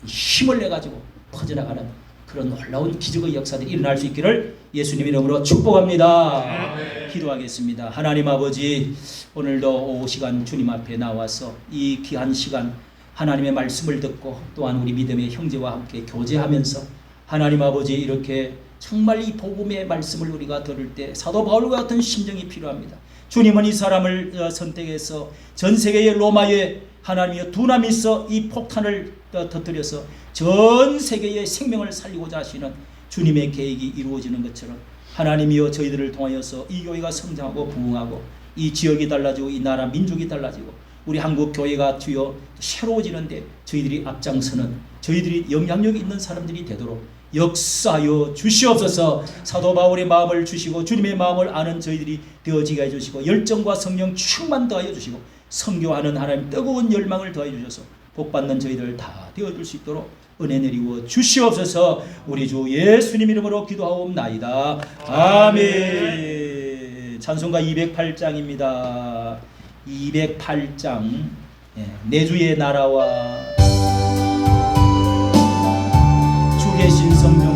힘을 내가지고 퍼져나가는 그런 놀라운 기적의 역사들이 일어날 수 있기를 예수님 이름으로 축복합니다. 기도하겠습니다. 하나님 아버지 오늘도 오후 시간 주님 앞에 나와서 이 귀한 시간 하나님의 말씀을 듣고 또한 우리 믿음의 형제와 함께 교제하면서 하나님 아버지 이렇게 정말 이 복음의 말씀을 우리가 들을 때 사도 바울과 같은 심정이 필요합니다. 주님은 이 사람을 선택해서 전 세계의 로마에 하나님이여 두나미서 이 폭탄을 터뜨려서 전 세계의 생명을 살리고자 하시는 주님의 계획이 이루어지는 것처럼 하나님이여 저희들을 통하여서 이 교회가 성장하고 부흥하고 이 지역이 달라지고 이 나라 민족이 달라지고 우리 한국 교회가 주여 새로워지는데 저희들이 앞장서는 저희들이 영향력 있는 사람들이 되도록 역사하여 주시옵소서. 사도 바울의 마음을 주시고 주님의 마음을 아는 저희들이 되어지게 해주시고 열정과 성령 충만 더하여 주시고 선교하는 하나님 뜨거운 열망을 더하여 주셔서 복받는 저희들 다 되어줄 수 있도록 은혜 내리워 주시옵소서. 우리 주 예수님 이름으로 기도하옵나이다. 아멘. 찬송가 208장입니다. 208장 내 주의 나라와 주 계신 성령